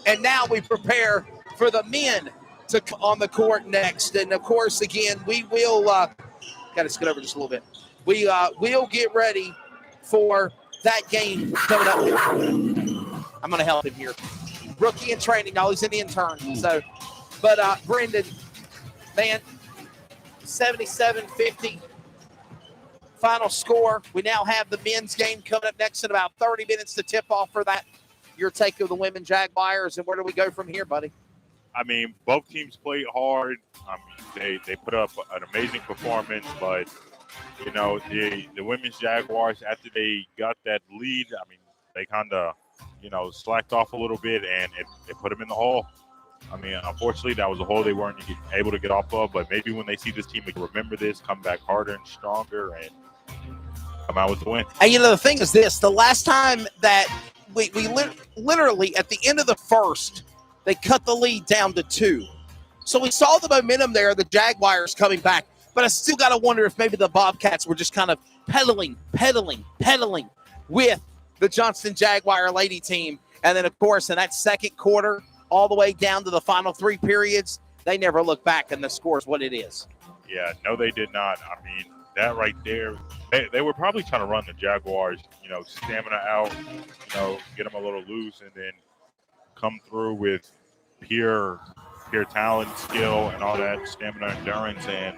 And now we prepare for the men to come on the court next. And, of course, again, we will got to scoot over just a little bit. We will get ready for that game coming up. I'm going to help him here. Rookie in training. No, he's in the intern. So, but Brendan, man, 77-50 final score. We now have the men's game coming up next in about 30 minutes to tip off for that. Your take of the women Jaguars, and where do we go from here, buddy? I mean, both teams played hard. I mean, they put up an amazing performance, but, you know, the women's Jaguars, after they got that lead, I mean, they kind of, you know, slacked off a little bit, and it put them in the hole. I mean, unfortunately, that was a hole they weren't able to get off of, but maybe when they see this team, they can remember this, come back harder and stronger, and come out with the win. And, you know, the thing is this, the last time that we literally at the end of the first, they cut the lead down to 2. So we saw the momentum there, the Jaguars coming back, but I still got to wonder if maybe the Bobcats were just kind of pedaling with the Johnston Jaguar lady team. And then, of course, in that second quarter, all the way down to the final 3 periods, they never look back, and the score is what it is. Yeah, no, they did not. I mean, that right there, they were probably trying to run the Jaguars, you know, stamina out, you know, get them a little loose, and then come through with pure talent, skill, and all that stamina, endurance, and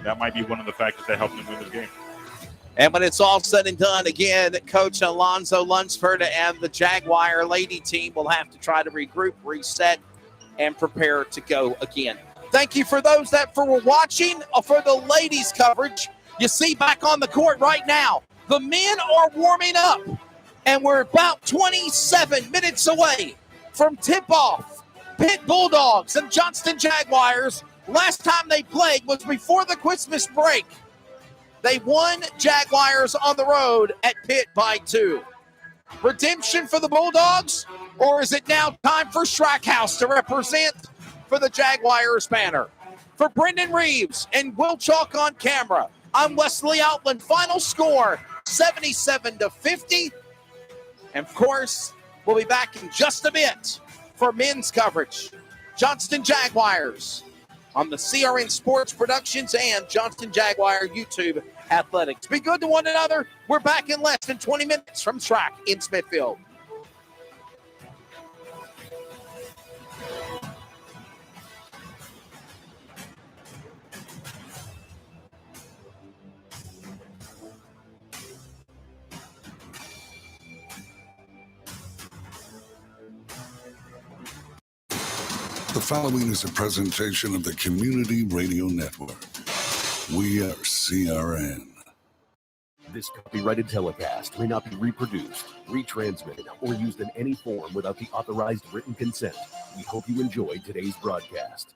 that might be one of the factors that helped them win this game. And when it's all said and done, again, Coach Alonzo Lunsford and the Jaguar lady team will have to try to regroup, reset, and prepare to go again. Thank you for those that were watching for the ladies' coverage. You see back on the court right now, the men are warming up, and we're about 27 minutes away from tip-off. Pitt Bulldogs and Johnston Jaguars, last time they played was before the Christmas break. They won Jaguars on the road at Pitt by 2. Redemption for the Bulldogs, or is it now time for Strackhouse to represent for the Jaguars banner? For Brendan Reeves and Will Chalk on camera, I'm Wesley Outland. Final score, 77-50. And of course, we'll be back in just a bit for men's coverage. Johnston Jaguars on the CRN Sports Productions and Johnston Jaguar YouTube Athletics. Be good to one another. We're back in less than 20 minutes from track in Smithfield. The following is a presentation of the Community Radio Network. We are CRN. This copyrighted telecast may not be reproduced, retransmitted, or used in any form without the authorized written consent. We hope you enjoyed today's broadcast.